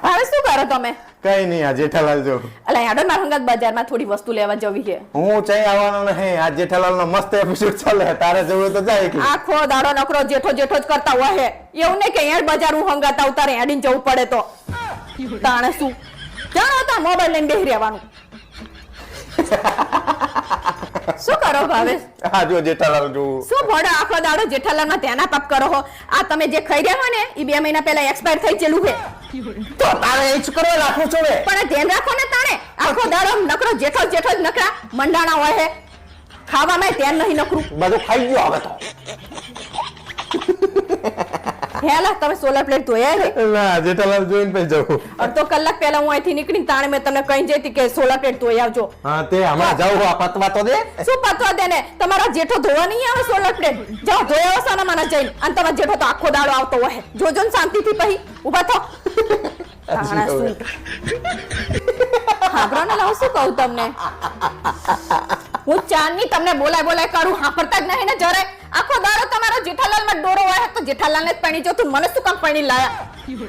હવે શું કરો તમે? કઈ નહીં, આ જેઠાલાલ જો. અલા યાડો માર હંગાત બજારમાં થોડી વસ્તુ લેવા જવી છે. હું ચઈ આવવાનો નહીં. આ જેઠાલાલ નો મસ્ત એપિસોડ ચાલે, તારે જવું તો જાય કે. આખો દાડો નકરો જેઠો જેઠો જ કરતા હોય હે. એવું નહીં કે યાર બજાર હું હંગાત આવતા રે હેડીને જવું પડે તો. તાણે શું જાણો તા મોબાઈલ લઈને બેહી રહેવાનું. શું કરો ભાવેશ? આ જો જેઠાલાલ જો. શું ભણો આખો દાડો જેઠાલાલમાં ધ્યાન આપ કરો હો? આ તમે જે ખાઈ રહ્યા હો ને ઈ 2 મહિના પહેલા એક્સપાયર થઈ ચેલું છે. તો તારે એ જ કરો, રાખો છો બે. પણ ધ્યાન રાખો ને તાણે. આખો દાડો નકરો જેઠો જેઠો જ નકરા મંડાણા હોય હે. ખાવામાં ધ્યાન નહીં નકરું. બધું ખાઈ ગયો હવે તો. હેલા તમે સોલર પ્લેટ ધોયા છે? ના, જેઠાલાલ જોઈને પછી જવું. અડધો કલાક પહેલા હું અહીંથી નીકળીને તાણે મેં તમને કહી જતી કે સોલર પ્લેટ ધોઈ આવજો. હા તે હમણાં જાવ, આ પતવા તો દે. શું પતવા દે ને? તમારા જેઠો ધોવા નહીં આવે સોલર પ્લેટ? જાઓ ધોઈ આવો સાના માના જઈને. અને તમારા જેઠો તો આખો દાડો આવતો હોય. જોજો ને શાંતિથી પછી ઊભા થો. તાણા શું? હાંભળો ને લાવ શું કહું તમને. હું ચાંદની તમને બોલાય કરું, હાંભળતા જ નહીં ને જરાય. આખો દાડો તમારો જેઠાલાલમાં ડોરો હોય તો જેઠાલાલને જ પૈણી જો. તું મને શું કામ પૈણી લાયા?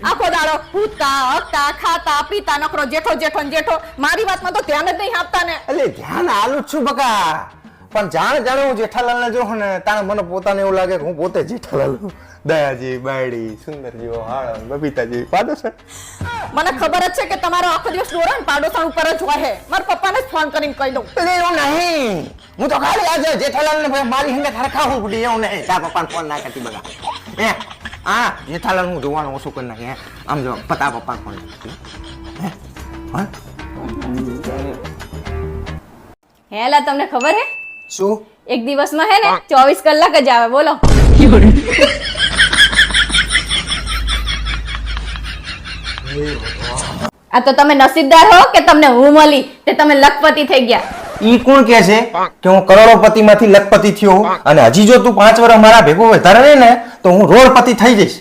આખો દાડો ઉઠતા હકતા ખાતા પીતા નકરો જેઠો જેઠો ને જેઠો. મારી વાતમાં તો ધ્યાન જ નહીં આપતા ને. એટલે ધ્યાન આલું જ છું બકા, પણ જાણે હું જેઠાલાલ ને જોઉં ને તાણે મને પોતાને એવું લાગે કે હું પોતે જેઠાલાલ છું. દયાજી, બાયડી, સુંદરજીઓ, હાળન, બબીતાજી, પાડોશણ. મને ખબર જ છે કે તમારો આખો દિવસ ડોરો ને પાડોશણ ઉપર જ હોય. મારા પપ્પાને જ ફોન કરીને કહી દઉં. એટલે એવું નહીં, હું તો ખાલી આજે જેઠાલાલ ને મારી હંગે હરખાવું પડી એવું નહીં. તાર પપ્પાને ફોન ના કરતી બગા. હા જેઠાલાલ હું જોવાનું ઓછું કરી નાખે. આમ જો પતા પપ્પાને ફોન હેલા તમને ખબર હે શું? એક દિવસમાં હે ને 24 કલાક જ આવે. બોલો. આ તો તમે નસીબદાર હો કે તમને હું મળી તે તમે લખપતિ થઈ ગયા. ઈ કોણ કે છે કે હું કરોડોપતિ માંથી લખપતિ થયો? અને હજી જો તું 5 વર્ષ મારા ભેગો વધારે રહે ને તો હું રોડપતિ થઈ જઈશ.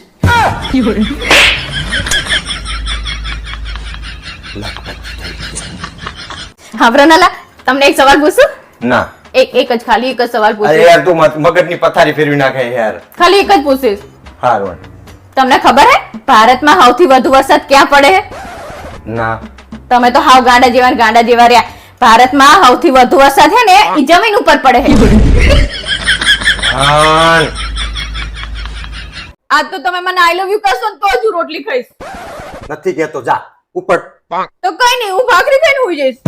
હા બ્રનાલા તમને એક સવાલ પૂછું? ના. એક જ ખાલી એક જ સવાલ અરે પૂછું. યાર તું મગજની પથારી ફેરવી નાખે યાર. ખાલી એક જ પૂછીશ. હારું. તમને ખબર હે ભારતમાં સૌથી વધુ વરસાદ ક્યાં પડે હે? ના. તમે તો હાવ ગાંડા જેવા રહ્યા. ભારતમાં સૌથી વધુ વરસાદ છે ને ઈ જમીન ઉપર પડે છે. આજ તો તમે મને આઈ લવ યુ કહેશો ને તો જ હું રોટલી ખાઈશ. નથી કહેતો, જા ઉપર. તો કઈ નહીં, હું ભાખરી ખાઈને હુઈ જઈશ.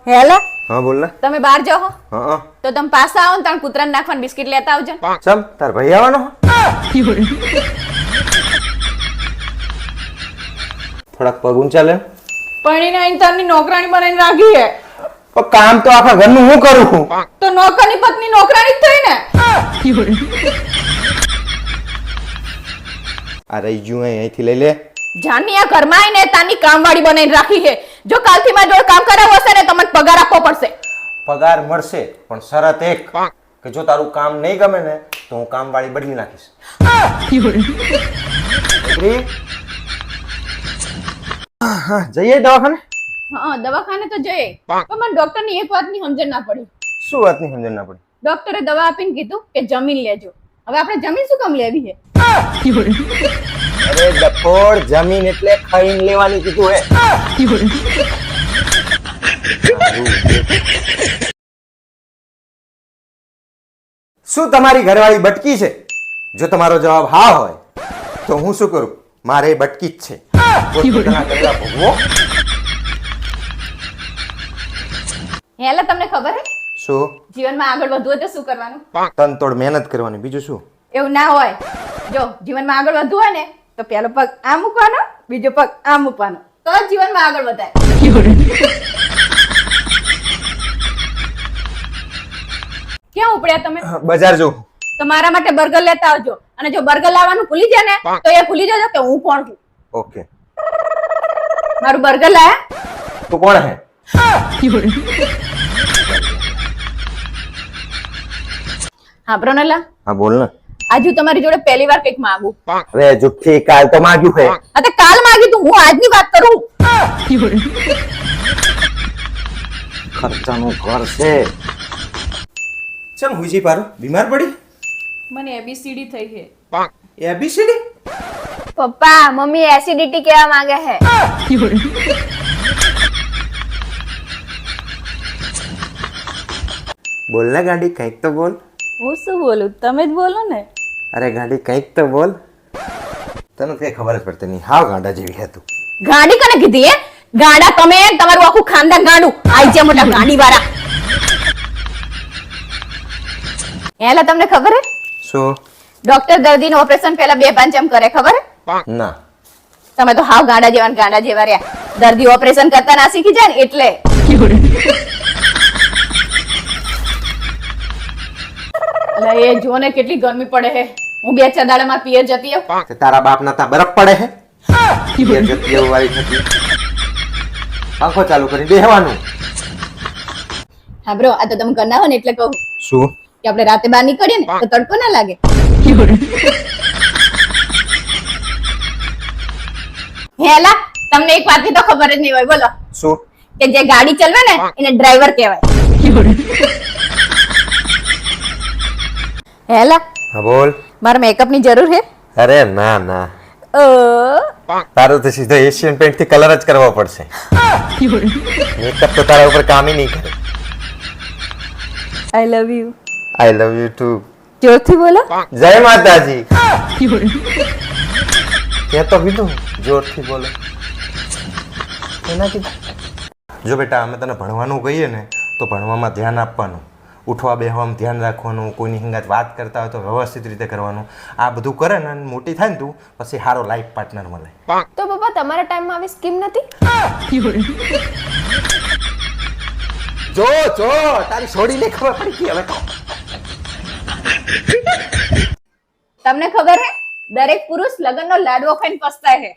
હેલો હા બોલ ને. તમે બહાર જાઓ હો? હા. તો તમે પાછા આવો ને તાણ કૂતરાને નાખવાનું બિસ્કિટ લેતા આવજો. ચમ તાર ભાઈ આવવાનો? થોડાક પગ ઊંચા લે. પરણીને આઈને તારની નોકરાણી બનાવીને રાખી હે. પણ કામ તો આખા ઘરનું હું કરું? તો નોકરની પત્ની નોકરાણી જ થઈ ને. આ રહી ગયું અહીંથી લઈ લે. જાની આ ઘરમાં આવીને તાની કામવાળી બનાવીને રાખી છે. જો કાલથી મારી જોડે કામ કરાવવું હશે ને તો મને પગાર આપવો પડશે. પગાર મળશે પણ શરત એક કે જો તારું કામ નહીં ગમે ને તો હું કામવાળી બદલી નાખીશ. હા જઈએ દવાખાને. હા દવાખાને તો જઈએ પણ મને ડોક્ટરની એક વાતની સમજણ ના પડી. શું વાતની સમજણ ના પડી? ડોક્ટરે દવા આપીને કીધું કે જમીન લેજો. હવે આપણે જમીન શું કામ લેવી છે? અરે ડફોડ, જમીન એટલે ખાઈને લેવાની કીધું હે. શું તમારી ઘરવાળી બટકી છે? જો તમારો જવાબ હા હોય તો હું શું કરું? મારે બટકી જ છે. પોતપોતાના કરેલા ભોગવો. હેલા તમને ખબર હે શું? જીવનમાં આગળ વધવું હોય તો શું કરવાનું? તનતોડ મહેનત કરવાની, બીજું શું? એવું ના હોય. જો જીવનમાં આગળ વધવું હોય ને તો પહેલો પગ આમ મૂકવાનો, બીજો પગ આમ મૂકવાનો, તો જ જીવનમાં આગળ વધાય. ક્યાં ઉપડ્યા તમે? બજાર જો. તો મારા માટે બર્ગર લેતા આવજો, અને જો બર્ગર લાવવાનું ભૂલી જાય ને તો એ ભૂલી જજો કે હું કોણ છું. ઓકે. મારું બર્ગર લાયા? તું કોણ હે? હા પ્રોનલા, હા બોલ ને. આજે હું તમારી જોડે પહેલી વાર કંઈક માંગુ. અરે જુઠ્ઠી, કાલ તો માંગ્યું હે. અતે કાલ માંગી તું, હું આજની વાત કરું. ખર્ચાનું ઘર છે. ચમ હુજી પારો બીમાર પડી? મને એબીસીડી થઈ છે. એબીસીડી? પપ્પા મમ્મી એસિડિટી કેવા માંગે છે. બોલ ને ગાડી, કંઈક તો બોલ. હું શું બોલું? તમે જ બોલો ને. અરે ગાડી કંઈક તો બોલ. તને કઈ ખબર જ પડતી નહીં, હાવ ગાંડા જેવી હે તું. ગાડી કને કીધી હે? ગાડા તમે, તમારું આખું ખાનદાન ગાડું. આઈ છે મોટા ગાડી વાળા. હેલા તમને ખબર હે શું? ડોક્ટર દર્દીનું ઓપરેશન પહેલા 2 પાંચમ કરે, ખબર હે? ના. તમે તો હાવ ગાંડા જેવા રહ્યા. દર્દી ઓપરેશન કરતા ના શીખી જાય ને એટલે. અલા એ જો ને કેટલી ગરમી પડે હે. હું 2-4 દાડામાં પિયર જતી હોઉં. તે તારા બાપ ના તા બરફ પડે હે? પિયર જતી એવું વાળી થતી. આંખો ચાલુ કરી બેહવાનું. હા બ્રો, આ તો તમે ઘરના હો ને એટલે કહું શું? કે આપણે રાતે બહાર નીકળીએ ને તો તડકો ના લાગે. હેલા તમને એક વાતની તો ખબર જ નહીં હોય, બોલો. શું? કે જે ગાડી ચલાવે ને એને ડ્રાઈવર કહેવાય. હેલા હા બોલ. મારા મેકઅપ ની જરૂર છે? અરે ના ના, અ તારો તો સીધો એશિયન પેન્ટ થી કલર જ કરવો પડશે. મેકઅપ તો તારા ઉપર કામ ય નહીં કરે. I love you. I love you too. જોરથી બોલો. જય માતાજી. તે તો કીધું જોરથી બોલો. એના કીધું. જો બેટા, અમે તને ભણવાનું કહીએ ને તો ભણવામાં ધ્યાન આપવાનું, ઉઠવા બેહવામાં ધ્યાન રાખવાનું, કોઈની હંગાત વાત કરતા હોય તો વ્યવસ્થિત રીતે કરવાનું. આ બધું કરે ને મોટી થાય ને તું, પછી સારો લાઈફ પાર્ટનર મળે. તો પપ્પા તમારા ટાઈમમાં આવી સ્કીમ નથી? જો જો તારી છોડીને ખબર પડી ગઈ હવે તો. તમને ખબર હે દરેક પુરુષ લગ્નનો લાડવો ખાઈને પસ્તાય છે.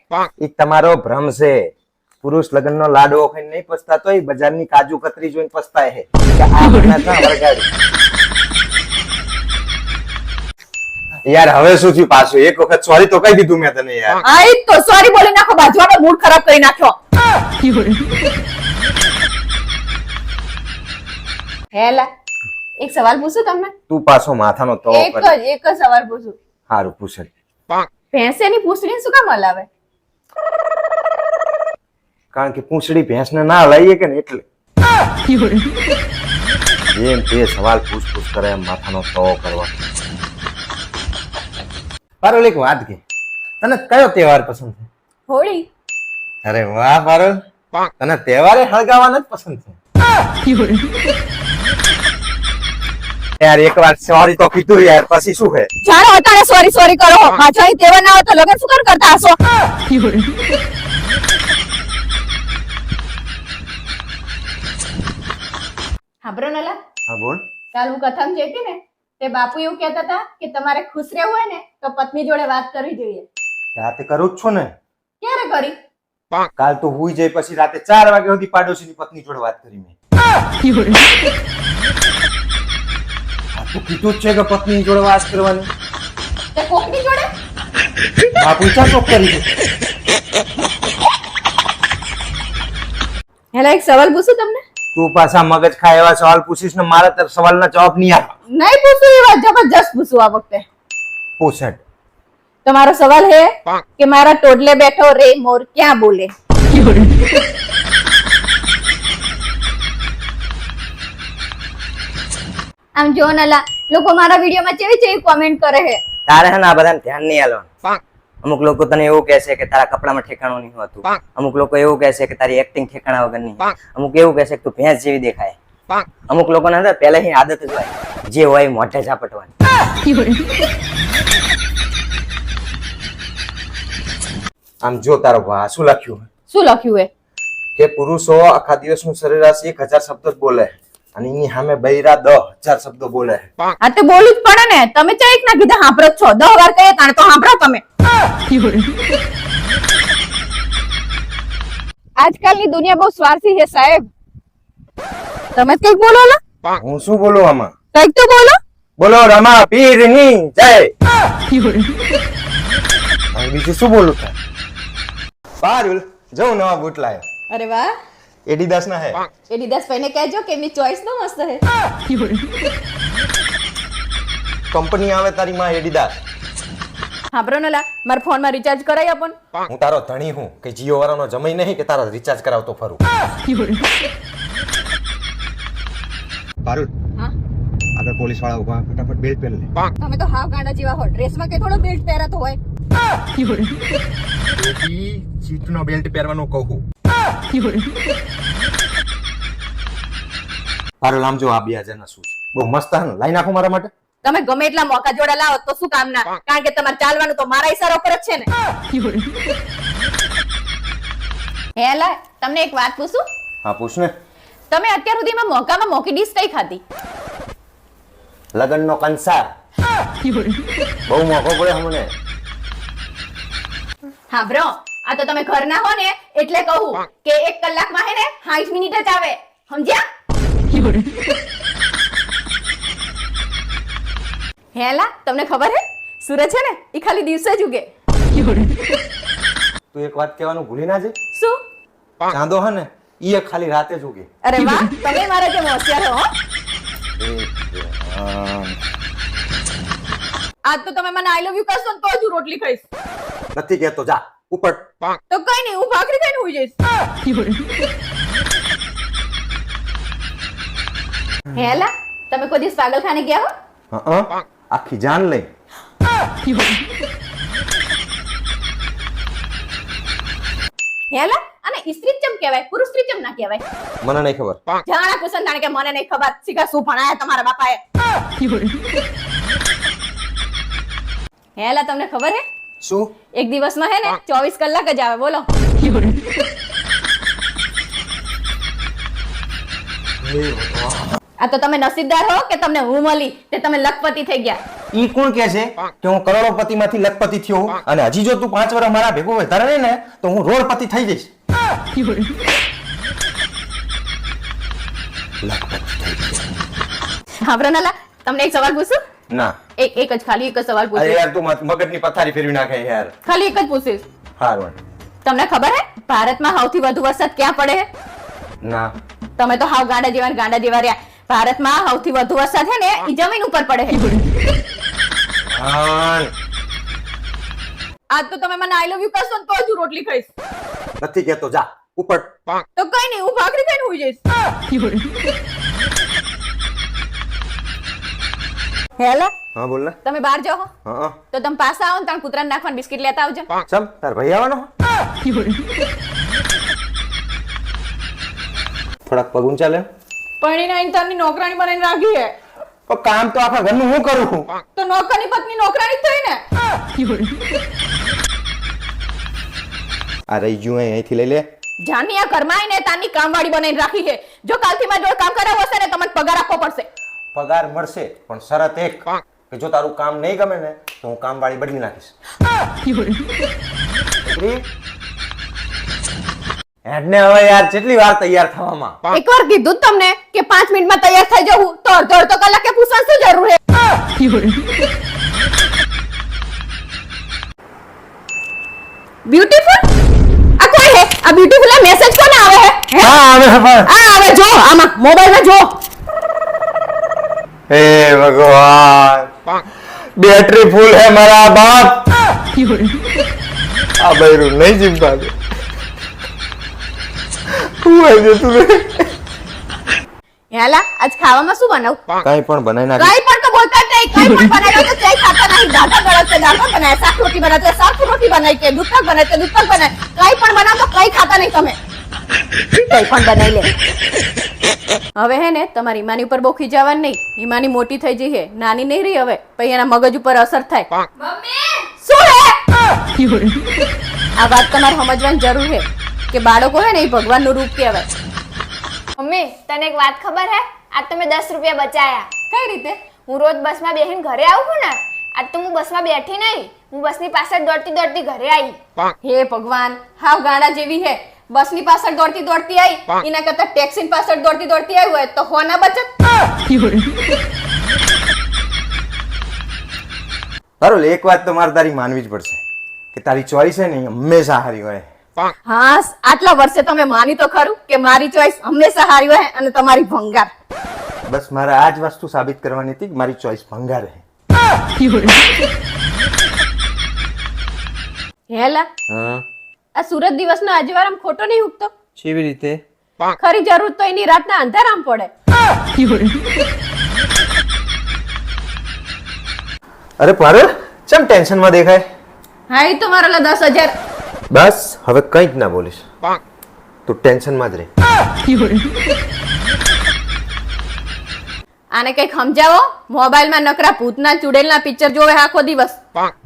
એ તમારો ભ્રમ છે. પુરુષ લગ્નનો લાડવો ખાઈને નહીં પસ્તાતો, એ બજારની કાજુ કતરી જોઈને પસ્તાય છે કે આ મને તો વળગાડી. યાર હવે શું થયું પાછું? એક વખત સોરી તો કહી દીધું મેં તને યાર. આ ઈ તો સોરી બોલી નાખો, બાજુવાળો મૂડ ખરાબ કરી નાખ્યો. હેલા એક સવાલ પૂછું તમને? તું પાછો માથાનો તો એક જ સવાલ પૂછું. હારું પૂછે. ભેંસેની પૂંછડીને શું કામ હલાવે? કારણ કે પૂંછડી ભેંસને ના લઈએ કે ને એટલે. જેમ તે સવાલ પૂછ કરે એમ માથાનો તો કરવા. પારુલ એક વાત કે, તને કયો તહેવાર પસંદ છે? હોળી. અરે વાહ પારુલ, તને તહેવારે હળગાવાના જ પસંદ છે. યાર એક વાર સોરી તો કીધું યાર, પછી શું છે? જાણો અટાણે સોરી સોરી કરો, પાછળની તેવા ના હોય તો લગન શું કરતા હશો? હાંભળો નલા, હા બોલ. કાલ હું કથામાં જઈ હતી ને તે બાપુ એવું કહેતા હતા કે તમારે ખુશ રહેવું હોય ને તો પત્ની જોડે વાત કરવી જોઈએ. રાતે કરું જ છું ને. ક્યારે કરી? કાલ તો હુઈ જાય પછી રાતે 4 વાગ્યા સુધી પાડોશીની પત્ની જોડે વાત કરી મેં. તું કીધું જ છે કે પત્ની જોડે વાત કરવાની. તે કોકની જોડે? બાપુ ચા ચોક કરી છે. હેલા એક સવાલ પૂછું તમને? તું પાછા મગજ ખાય એવા સવાલ પૂછીશ ને મારા તારા સવાલના જવાબ નહીં આવે. નહીં પૂછું, એવા જબરજસ્ત પૂછું આ વખતે. પૂછ હેડ. તમારો સવાલ હે કે મારા ટોડલે બેઠો રે મોર ક્યાં બોલે? આમ જો નલા લોકો મારા વિડીયોમાં કેવી કેવી કોમેન્ટ કરે છે. તારે હે ને આ બધાને ધ્યાન નહીં આલવાનું. અમુક લોકો તને એવું કહેશે કે તારા કપડામાં ઠેકાણું નહીં હોતું. અમુક લોકો એવું કહેશે કે તારી એક્ટિંગ ઠેકાણા વગરની. અમુક એવું કહેશે કે તું ભેંસ જેવી દેખાય. અમુક લોકોને અંદર પહેલેથી આદત જ હોય જે હોય એ મોઢે ઝાપટવાની. આમ જો તારો ભા શું લખ્યું શું લખ્યું હે? કે પુરુષો આખા દિવસનું સરેરાશ 1000 શબ્દ જ બોલે અને એની સામે બૈરા 10,000 શબ્દો બોલે. આ તે બોલવું જ પડે ને. તમે ચાઈક ના કીધા સાંભળો જ છો. 10 વાર કહીએ તાણે તો સાંભળો તમે. આજકાલની દુનિયા બહુ સ્વાર્થી છે સાહેબ. તમે જ કઈક બોલો લા. હું શું બોલું આમાં? કઈક તો બોલો. બોલો રમા પીરની જય. હવે બીજું શું બોલું? પારુલ જો નવા બૂટ લાયો. અરે વાહ, એડિડાસ ના હે. એડિડાસ પહેને કહેજો કે એમની ચોઈસ તો મસ્ત હે. કંપની આવે તારી માં એડિડાસ. સાંભળો ને લા, મારા ફોનમાં રિચાર્જ કરાઈ આપો ને. હું તારો ધણી હું કે જીઓ વાળાનો જમાઈ નહીં કે તારા રિચાર્જ કરાવતો ફરું. પારુલ હા, આગળ પોલીસ વાળા ઉભા, ફટાફટ બેલ્ટ પહેર લે. તમે તો હાવ ગાંડા જેવા હો. ડ્રેસમાં કે થોડો બેલ્ટ પહેરાતો હોય. સીટનો બેલ્ટ પહેરવાનું કહું. પારુલ આમ જો આ 2000 ના શૂઝ બહુ મસ્ત હે ને, લાઈ નાખો મારા માટે. તમે ગમે એટલા મોકા જોડા લાવો તો શું કામ ના, કારણ કે તમારે ચાલવાનું તો મારા ઈશારા પર જ છે ને. હેલા તમને એક વાત પૂછું? હા પૂછ ને. તમે અત્યાર સુધીમાં મોકામાં મોકી ડીશ કઈ ખાધી? લગનનો કંસાર બહુ મોંઘો પડે મને. હા બ્રો, આ તો તમે ઘર ના હો ને એટલે કહું કે 1 કલાકમાં હે ને 60 મિનિટ જ આવે, સમજ્યા? હેલા તમને ખબર હે સૂરજ છે ને એ ખાલી દિવસે જ ઉગે. તું એક વાત કહેવાનું ભૂલી ના જઈ. શું? ચાંદો હે ને ઈ ખાલી રાતે જ ઉગે. અરે વાહ, તમે મારા જેમ હોશિયાર હો. આજ તો તમે મને આઈ લવ યુ કહેશો ને તો જ હું રોટલી ખાઈશ. નથી કહેતો, જા ઉપર. તો કઈ નહીં, હું ભાખરી ખાઈને હુઈ જઈશ. હેલા તમે કોઈ દિવસ પાગલખાને ગયા હો? આખી જાન લઈ. હેલા અને સ્ત્રી ચમ કહેવાય, પુરુષ સ્ત્રી ચમ ના કહેવાય? મને નહીં ખબર. જાણા કુશન જાણે કે મને નહીં ખબર. શીખા શું ભણાયા તમારા બાપાએ? હેલા તમને ખબર હે શું? એક દિવસમાં હે ને 24 કલાક જ આવે, બોલો. આ તો તમે નસીબદાર હો કે તમને હું મળી તે તમે લખપતિ થઈ ગયા. ઈ કોણ કહે છે કે હું કરોડોપતિ માંથી લખપતિ થયો હું? અને હજી જો તું 5 વર્ષ મારા ભેગું વધારે રહે ને તો હું રોડપતિ થઈ જઈશ. હા બ્રનાલા તમને એક સવાલ પૂછું? ના. એક જ ખાલી એક જ સવાલ અરે પૂછું. યાર તું મગજની પથારી ફેરવી નાખે યાર. ખાલી એક જ પૂછીશ. હારું. તમને ખબર હે ભારતમાં સૌથી વધુ વરસાદ ક્યાં પડે છે? ના. તમે તો હાવ ગાંડા જેવા ને ગાંડા જેવા રહ્યા. ભારતમાં સૌથી વધુ વરસાદ છે ને એ જમીન ઉપર પડે છે. આજ તો તમે મને આઈ લવ યુ કહેશો ને તો જ હું રોટલી ખાઈશ. નથી કહેતો, જા ઉપર. તો કઈ નહીં, હું ભાખરી ખાઈને હુઈ જઈશ. હેલા હા બોલ ને. તમે બહાર જાઓ હો, હા તો તમે પાછા આવો ને તાણ કૂતરાને નાખવાનું બિસ્કિટ લેતા આવજો. ચમ તાર ભાઈ આવવાનો? થોડાક પગ ઊંચા લે. પરણીને આઈને તારની નોકરાણી બનાવીને રાખી હે. પણ કામ તો આખા ઘરનું હું કરું છું. તો નોકરની પત્ની નોકરાણી જ થઈ ને. આ રહી ગયું અહીંથી લઈ લે. જાની આ ઘરમાં આવીને તારની કામવાળી બનાવીને રાખી છે. જો કાલથી મારી જોડે કામ કરાવવું હશે ને તમને પગાર આપવો પડશે. પગાર મળશે પણ શરત એક કે જો તારું કામ નહીં ગમે ને તો હું કામવાળી બદલી નાખીશ. હેડને હવે યાર કેટલી વાર તૈયાર થવામાં. એકવાર કીધું જ તમને કે 5 મિનિટમાં તૈયાર થઈ જવું, તો અડધો કલાકે પૂછવાની શું જરૂર છે? બ્યુટીફુલ આ કોઈ હે? આ બ્યુટીફુલ મેસેજ કોને આવે હે? હા આવે પણ હવે જો આમાં મોબાઈલમાં જો. હે ભગવાન, બેટરી ફૂલ હે મારા બાપ. આ બૈરું નહીં જીવવા દે. હું આવી જતું રે. હેલા આજ ખાવામાં શું બનાવું? કાંઈ પણ બનાવી નાખ. કઈ પણ તો બોલતા જ નહીં. કઈ પણ બનાવ્યો તો ચાય ખાતા નહીં. દાળ ભાત બનાવે તો દાળ ભાત બનાવે, શાક રોટી બનાવે તો શાક રોટી બનાવી કે દૂધ પાક બનાવે તો દૂધ પાક બનાવે. કઈ પણ બનાવો તો કઈ ખાતા નહીં તમે. કઈ પણ બનાવી લે. હવે હે ને તમારી ઈમાની ઉપર બહુ ખીજાવાનું નહીં. ઈમાની મોટી થઈ જઈ છે, નાની નહીં રહી હવે. પછી એના મગજ ઉપર અસર થાય. મમ્મી શું હે? આ વાત તમારે સમજવાની જરૂર છે કે બાળકો હે ને એ ભગવાનનું રૂપ કહેવાય. મમ્મી તને એક વાત ખબર હે? આજ તો મેં 10 રૂપિયા બચાયા. કઈ રીતે? હું રોજ બસમાં બેહીને ઘરે આવું છું ને, આજ તો હું બસમાં બેઠી નહીં, હું બસની પાછળ દોડતી દોડતી ઘરે આવી. હે ભગવાન, હાવ ગાડા જેવી હે. બસની પાછળ દોડતી દોડતી આવી, એના કરતા ટેક્સીની પાછળ દોડતી દોડતી આવી હોય તો હોના બચત. બરોબર, એક વાત તો મારે તારી માનવી જ પડશે કે તારી ચોઈસ છે ને એ હંમેશા સારી હોય. હા, આટલા વર્ષે તમે માની તો ખરું કે મારી ચોઈસ હંમેશા સારી હોય અને તમારી ભંગાર. બસ મારે આ જ વસ્તુ સાબિત કરવાની હતી કે મારી ચોઈસ ભંગાર છે. હેલા, હા, આ સુરત દિવસનો આજવારામ ખોટો નહીં ઉગતો? કેવી રીતે? ખરી જરૂર તો એની રાતના અંધારામ પડે. અરે પારલ, ચમ ટેન્શન માં દેખાય? હા, એ તો મારા 10,000. બસ હવે કંઈ જ ના બોલીશ. તું ટેન્શન માં જ રહે. આને કઈક સમજાવો. મોબાઈલમાં નકરા ભૂતના ચુડેલના પિક્ચર જોવે આખો દિવસ.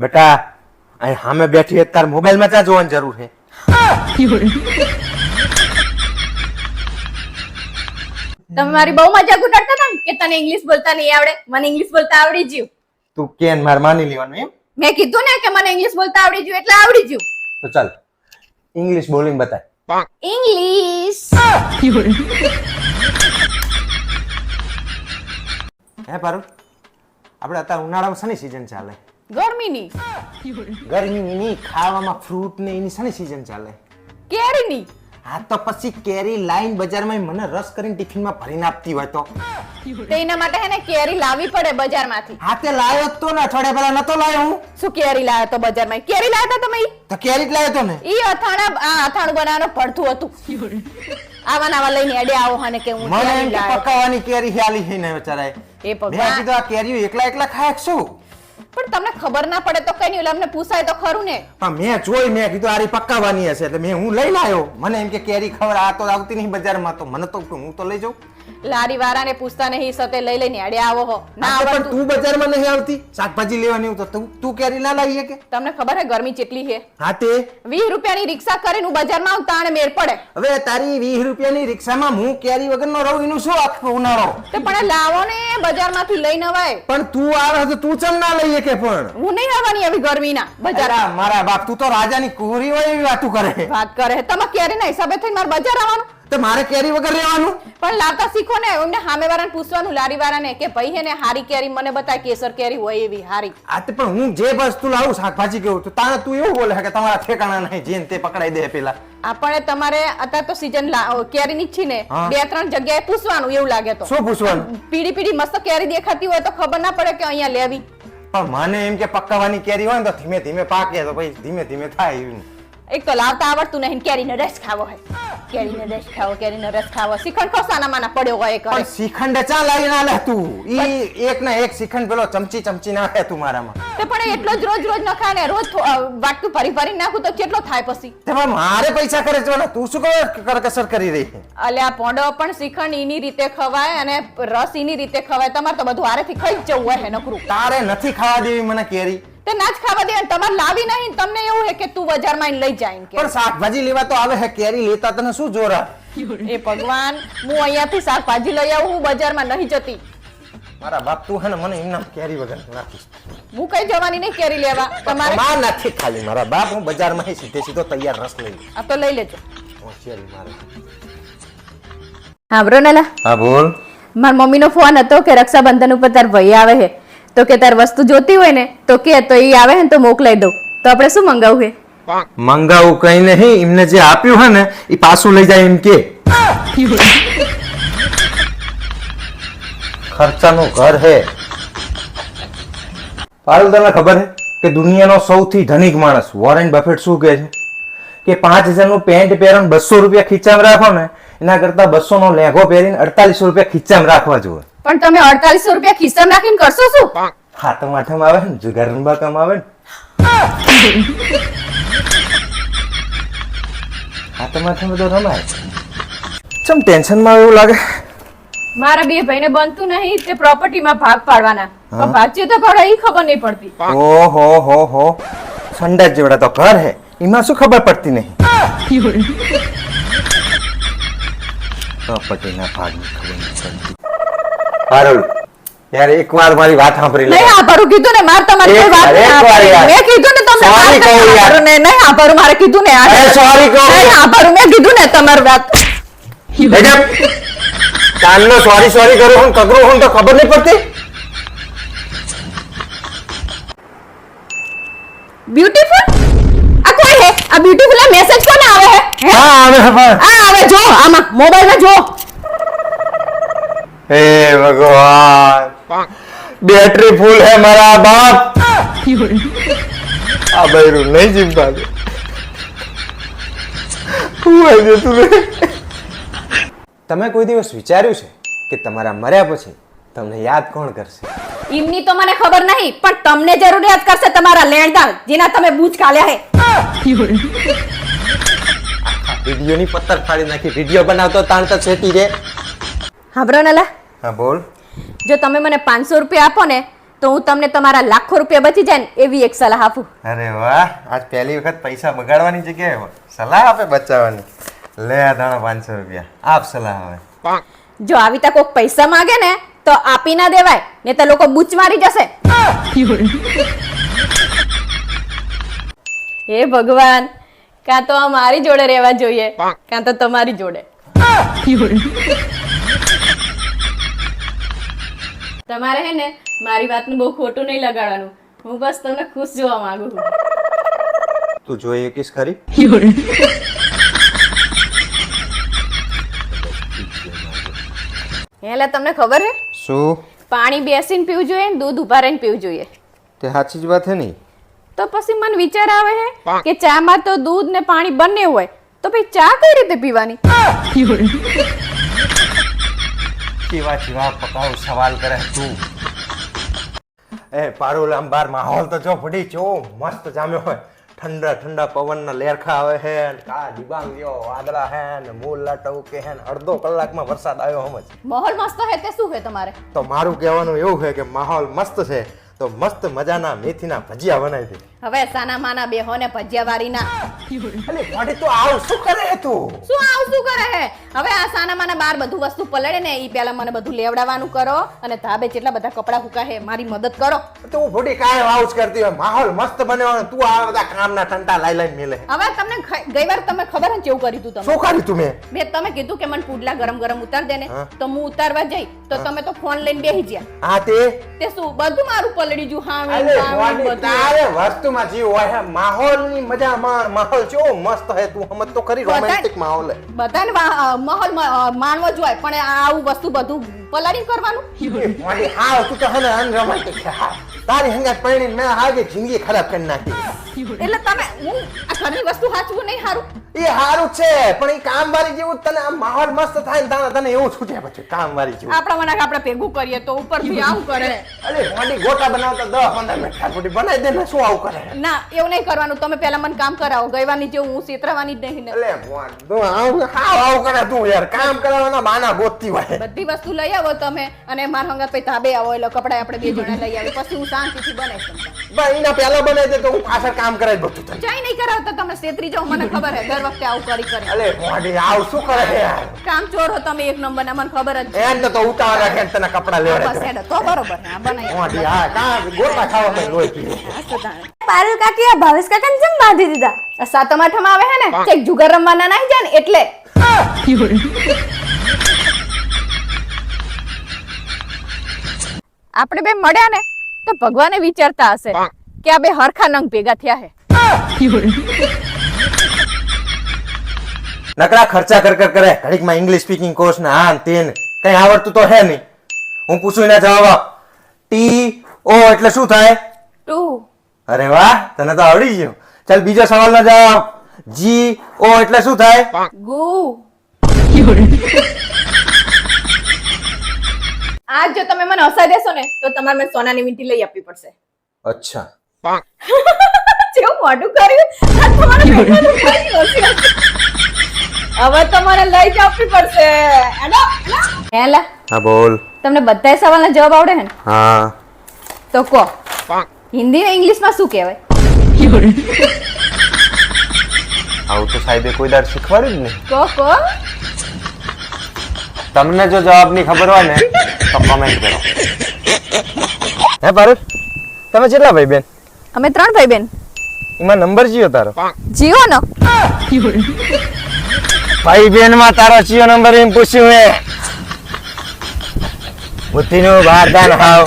બેટા, અહીં સામે બેઠી તાર મોબાઈલ માં ત્યાં જોવાની જરૂર છે? તમે મારી બહુ મજાક ઉડાડતા હતા ને કે તને ઇંગ્લિશ બોલતા નહીં આવડે. મને ઇંગ્લિશ બોલતા આવડી ગયું. તું કેન માર માની લેવાનું એમ? મેં કીધું ને કે મને ઇંગ્લિશ બોલતા આવડી ગયું એટલે આવડી ગયું. તો ચાલ ઇંગ્લિશ બોલિંગ બતાય. ઇંગ્લિશ. હે પારુલ, આપણે અત્યારે ઉનાળામાં શાની સીઝન ચાલે? ગરમીની. ગરમીની નહીં, ખાવામાં ફ્રૂટ ને એની શાની સીઝન ચાલે? કેરીની. હા તો પછી કેરી લાઈન બજારમાં મને રસ કરીને ટિફિનમાં ભરીને આપતી હોય તો? તો એના માટે હે ને કેરી લાવવી પડે બજારમાંથી. હા તે લાવ્યો જ તો ને, અઠવાડિયા પહેલા નતો લાવ્યો હું. શું કેરી લાવ્યો તો બજારમાં? કેરી લાવ્યા હતા તમે? તો કેરી જ લાવ્યો તો ને. ઈ અથાણું બનાવવાનું પડતું હતું. આવા નાવા લઈને એડે આવો હને કે હું મને કેરી એમ કે લાવ્યો. પકાવવાની કેરી ખ્યાલી છે ને બચારાએ. એ મેં ભગવાન. કીધું આ કેરીઓ એકલા એકલા ખાય કે શું? પણ તમને ખબર ના પડે તો કઈ નહીં, અમને પૂછાય તો ખરું ને. પણ મેં જોઈ, મેં કીધું આરી પકાવવાની હશે એટલે મેં હું લઈને આવ્યો. મને એમ કે કેરી ખબર આ તો આવતી નહીં બજારમાં, તો મને તો હું તો લઈ જાઉં. લારી વાળાને પૂછતા નહીં, સતે લઈ લઈને એડે આવો હો. ના હા, તો પણ આવડતું. તું બજારમાં નહીં આવતી શાકભાજી લેવાની હોય તો તું કેરી ના લાવીએ કે? તમને ખબર હે ગરમી કેટલી છે? હા તે 20 રૂપિયાની રિક્ષા કરીને હું બજારમાં આવતા અને મેળ પડે. હવે તારી 20 રૂપિયાની રિક્ષામાં હું કેરી વગરનો રહું એનું શું આખો ઉનાળો? તો પણ લાવો ને બજારમાંથી લઈને અવાય. પણ તું આવે તો તું ચમ ના લઈએ કે? પણ હું નહીં આવવાની આવી ગરમીના બજાર. અલા, મારા બાપ, તું તો રાજાની કુંવરી હોય એવી વાતું કરે. વાત કરે તમે કેરીના હિસાબે થઈને મારે બજાર આવવાનું. તો મારે કેરી વગર રહેવાનું? પણ લાવતા શીખો ને. એમને સામે વાળાને પૂછવાનું, લારી વાળાને કે ભાઈ હે ને હારી કેરી મને બતાય, કેસર કેરી હોય એવી હારી. આ તે પણ હું જે વસ્તુ લાવું શાકભાજી કેવું તો તારે તું એવું બોલે કે તમારા ઠેકાણા નહીં, જેને તે પકડાઈ દે પેલા. આપણે તમારે અત્યારે તો સીઝન કેરીની જ છે ને, હા. 2-3 જગ્યાએ પૂછવાનું એવું લાગે તો. શું પૂછવાનું? પીળી પીળી મસ્ત કેરી દેખાતી હોય તો ખબર ના પડે કે અહીંયા લેવી. પણ મને એમ કે પકાવવાની કેરી હોય ને તો ધીમે ધીમે પાકે તો પછી ધીમે ધીમે થાય એવું. એક તો લાવતા આવડતું નહીં, કેરીનો રસ ખાવો હોય. કેરીનો રસ ખાવો, કેરીનો રસ ખાવો. શ્રીખંડ ખાવ સાના માના પડ્યો હોય એ કરે. પણ શ્રીખંડ ચા લાવી ના લે તું? ઈ એક ને એક શ્રીખંડ પેલો ચમચી ચમચી નાખે તું મારામાં. તો પણ એટલો જ રોજ રોજ ન ખાય ને, રોજ વાટકું ભરી ભરી નાખું તો કેટલો થાય પછી? તેમાં મારે પૈસા કરે છે, તું શું કરકસર કરી રહી છે? અલ્યા પોંડો પણ શ્રીખંડ ઈની રીતે ખવાય અને રસ ઈની રીતે ખવાય. તમારે તો બધું હારેથી ખાઈ જ જવું હોય નકરું. તારે નથી ખાવા દેવી મને કેરી. તે ના જ ખાવા દે. તમારે લાવી નહીં, તમને એવું હે કે તું બજારમાં લઈ જાય કે. પણ શાકભાજી લેવા તો આવે હે, કેરી લેતા તને શું જોરા? એ ભગવાન, હું અહીંયાથી શાકભાજી લઈ આવું, હું બજારમાં નહીં જતી. મારા બાપ, તું હે ને મને એમના કેરી વગર નાખીશ. હું કઈ જવાની નહીં કેરી લેવા. તમારે માં નથી ખાલી મારા બાપ, હું બજારમાં સીધે સીધો તૈયાર રસ લઈ લઉં. આ તો લઈ લેજો. હોશિયારી મારે. હા બ્રોનેલા, હા બોલ. મારા મમ્મીનો ફોન હતો કે રક્ષાબંધન ઉપર તાર ભાઈ આવે છે તો કે તાર વસ્તુ જોતી હોય ને તો કે તો એ આવે ને તો મોકલાઈ દઉં. તો આપણે શું મંગાવું છે? મંગાવું કઈ નહીં, એમને જે આપ્યું હે ને એ પાછું લઈ જાય એમ કે. ખર્ચાનું ઘર હે. પારુલ, તને ખબર હે કે દુનિયાનો સૌથી ધનિક માણસ વોરેન બફેટ શું કહે છે કે 5000 નું પેન્ટ પહેરો ને 200 રૂપિયા ખીચામાં રાખો ને એના કરતા 200 નો લેઘો પહેરીને 4800 રૂપિયા ખીચામાં રાખવા જોઈએ. પણ તમે 4800 રૂપિયા ખિસ્સામાં રાખીને કરશો શું? હાથમ આઠમ આવે ને જુગાર રમવા કામ આવે ને. હાથમ આઠમ તો રમાય. ચમ ટેન્શનમાં એવું લાગે? મારા બે ભાઈને બનતું નહીં તે પ્રોપર્ટીમાં ભાગ પાડવાના, પણ ભાગ્ય તો પડે એ ખબર નહીં પડતી. ઓહો હો હો, સંડાસ જેવડા તો ઘર હે, એમાં શું ખબર પડતી નહીં? પ્રોપર્ટીના ભાગની ખબર નહીં પડતી. પારુલ, યાર એકવાર મારી વાત સાંભળી લે. નહીં આભારું કીધું ને, મારે તમારી કોઈ વાત નહીં એકવાર યાર. મેં કીધું ને તમને Sorry વાત કહું નથી યાર. આભારું ને, નહીં આભારું મારે કીધું ને અરે sorry કહું. નહીં આભારું મેં કીધું ને તમારી વાત. બેટા, કાનનો સોરી સોરી કરું હું કગરું હું તો ખબર નહીં પડતી. બ્યુટીફુલ આ કોઈ હે? આ બ્યુટીફુલ આ મેસેજ કોને આવે હે? હે? હા આવે પણ. આ આવે જો આમાં મોબાઈલમાં જો. હે ભગવાન, બેટરી ફૂલ હે મારા બાપ. આ બૈરું નહીં જીવતા દે. હું આવી તું રે. તમે કોઈ દિવસ વિચાર્યું છે કે તમારા મર્યા પછી તમને યાદ કોણ કરશે? એમની તો મને ખબર નહીં, પણ તમને જરૂર યાદ કરશે તમારા લેણદાર જેના તમે બૂચ કાઢ્યા હે. વિડિયોની પત્તર ફાડી નાખી. વિડિયો બનાવતો તાણ તો છેટી રે. હાંભળો ને લા, હા બોલ. જો તમે મને 500 રૂપિયા આપો ને તો હું તમને તમારા લાખો રૂપિયા બચી જાય ને એવી એક સલાહ આપું. અરે વાહ, આજ પહેલી વખત પૈસા બગાડવાની જગ્યાએ સલાહ આપે બચાવવાની. લે આ દાણા 500 રૂપિયા આપ સલાહ આવે. જો આવી રીતે કોઈક પૈસા માંગે ને તો આપી ના દેવાય, ને તો લોકો બૂચ મારી જશે. હે ભગવાન, કાં તો આ મારી જોડે રહેવા જોઈએ કાં તો તમારી જોડે. તમારે હે ને મારી વાતનું બહુ ખોટું નહીં લગાડવાનું. હું બસ તમને ખુશ જોવા માંગુ છું. તું જોઈએ કિસ ખરી? એટલે તમને ખબર હે શું? પાણી બેસીને પીવું જોઈએ ને દૂધ ઉભા રહીને પીવું જોઈએ. તે સાચી જ વાત હે નહીં? તો પછી મને વિચાર આવે હે કે ચામાં તો દૂધ ને પાણી બંને હોય તો પછી ચા કઈ રીતે પીવાની? કેવા કેવા પકાવ સવાલ કરે તું. એ પારુલ, આમ બાર માહોલ તો જો ફડી ચો મસ્ત જામ્યો હોય. ઠંડા ઠંડા પવનના લેરખા આવે હે ને કા દિબાંગ જેવો વાદળા હે ને મૂલા ટવકે હે ને અડધો કલાકમાં વરસાદ આવ્યો સમજ. માહોલ મસ્ત હે તે શું હે તમારે? તો મારું કહેવાનું એવું છે કે માહોલ મસ્ત છે તો મસ્ત મજાના મેથીના ભજીયા બનાવી દે. હવે સાના માના બેહો ને ભજીયા વાળીના. અલે મોઢે તો આવ શું કરે તું? શું આવું શું કરે હે? હવે આ સાના માના બાર બધું વસ્તુ પલળે ને ઈ પહેલા મને બધું લેવડાવવાનું કરો અને ધાબે જેટલા બધા કપડા હુકા હે મારી મદદ કરો. તું ફોડી કાય વાઉસ કરતી હોય. માહોલ મસ્ત બન્યો તું આ બધા કામના ટંટા લાઈ મેલે. હવે તમને ગઈ વાર તમે ખબર હે કેવું કર્યું તું તમે? શું કર્યું તું મેં? તમે કીધું કે મને પુડલા ગરમ ગરમ ઉતાર દે ને તો હું ઉતારવા જઈ તો તમે તો ફોન લઈને બેહી ગયા. હા તે શું બધું મારું પલળી ગયું. હા અલે મોઢી તારે વસ્તુમાં જીવ હોય હે. માહોલની મજા માણ. માહોલ કેવો મસ્ત હે તું સમજ તો ખરી. રોમેન્ટિક માહોલ હે. બધાને માહોલ માણવો જ હોય પણ આવું વસ્તુ બધું પલાળી કરવાનું. મોઢી હાવ તું તો હે ને અનરોમેન્ટિક છે. હા તારી હંગાત પરણીને મેં હાગે જિંદગી ખરાબ કરી નાખી. એટલે તમે હું આ ઘરની વસ્તુ સાચવું નહીં હારું. એ હારું છે પણ એ કામવાળી જેવું તને આમ માહોલ મસ્ત થાય ને તને એવું છૂટે પછી કામવાળી જેવું. આપણા મને આપણે ભેગું કરીએ તો ઉપરથી આવું કરે. અરે મોઢી ગોટા બનાવતા 10-15 મિનિટ ખાપુટી બનાવી દે ને શું આવું કરે? ના એવું નહીં કરવાનું. તમે પહેલા મને કામ કરાવો. ગઈવાની જેવું હું છેતરવાની જ નહીં ને. અલે મોઢ તું આવું કરે તું યાર. કામ કરાવવાના બહાના ગોતતી હોય. બધી વસ્તુ લઈ આવો તમે અને મારા હંગાત પછી ધાબે આવો એટલે કપડા આપણે બે જણા લઈ આવે પછી હું શાંતિથી બનાવી શકું. ભાઈ એના પહેલા બનાવી દે તો હું પાછળ કામ કરાવી બધું તને. ચાઈ નહીં કરાવતા તમે છેતરી જાઓ મને ખબર હે. દર વખતે આવું કરી. અલે મોઢી આવ શું કરે યાર? કામ ચોર હો તમે એક નંબર ના મને ખબર જ છે. એને તો ઉતાવળ રાખે તને કપડા લેવડે. બસ હેડો તો બરોબર હે. આ બનાવી મોઢી હા કા ગોટા ખાવા કઈ લોહી પીવે. પારુલ કાકી આ ભાવેશ કાકાને જેમ બાંધી દીધા. સાતમ આઠમ આવે હે ને ચેક જુગાર રમવાના નહીં જાય ને એટલે. આપણે બે મળ્યા ને તો ભગવાને વિચારતા હશે કે આ બે હરખા નંગ ભેગા થયા હે. નકરા ખર્ચા કર કરે ઘડીકમાં ઇંગ્લિશ સ્પીકિંગ કોર્સ ને આ ને તે ને કઈ આવડતું તો હે નહીં. હું પૂછું એના જવાબ આપ. ટી ઓ એટલે શું થાય? ટુ. અરે વાહ, તને તો આવડી ગયું. ચાલ બીજો સવાલનો જવાબ. જી ઓ એટલે શું થાય? ગુ. આજ જો તમે મને હસાઈ દેશો ને તો તમારે મને સોનાની વીંટી લઈ આપવી પડશે. અચ્છા. જેવું મોઢું કર્યું આ તમારે બેઠાનું કર્યું હશે. હવે તો મને લઈ જ આપવી પડશે. હેલા હા બોલ. તમને બધાય સવાલના જવાબ આવડે હે ને? હા. તો કહો હિન્દી ને ઇંગ્લિશમાં શું કહેવાય? આવું તો સાહેબે કોઈ દાડ શીખવાડ્યું જ નહીં. કહો. તમને જો જવાબની ખબર હોય ને તો કમેન્ટ કરો. હે પારુલ, તમે કેટલા ભાઈ બેન? અમે 3 ભાઈ બેન. એમાં નંબર જીઓ તારો? જીવો નો. ભાઈ બેન માં તારો જીઓ નંબર એમ પૂછ્યું હે? બુદ્ધિનું બારદાન હાવ.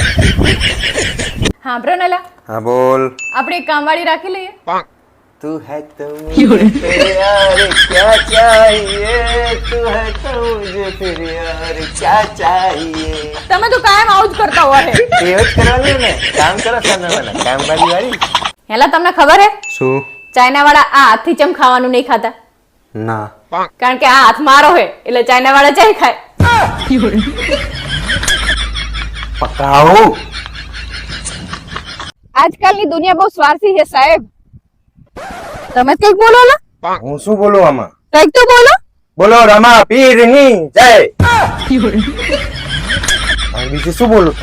હા બ્રો નેલા હા બોલ. આપણે એક કામવાળી રાખી લઈએ. तू है तो मुझे फिर यार क्या चाहिए, तू है तो मुझे फिर यार क्या चाहिए. તમે તો કાયમ આવું જ કરતા હોય. એવું જ કરવાનું ને, કામ કરો તમે મને કામવાળી વાળી. હેલા તમને ખબર હે શું? ચાઇના વાળા આ હાથથી ચમ ખાવાનું નહીં ખાતા? ના. કારણ કે આ હાથ મારો હે એટલે ચાઇના વાળા ચાય ખાય. પકાવું. આજકાલની દુનિયા બહુ સ્વાર્થી છે સાહેબ. તમે કઈક બોલો ને? હું શું બોલું આમાં? કઈક તો બોલો. બોલો રમા પીરની જય. બીજું શું બોલું?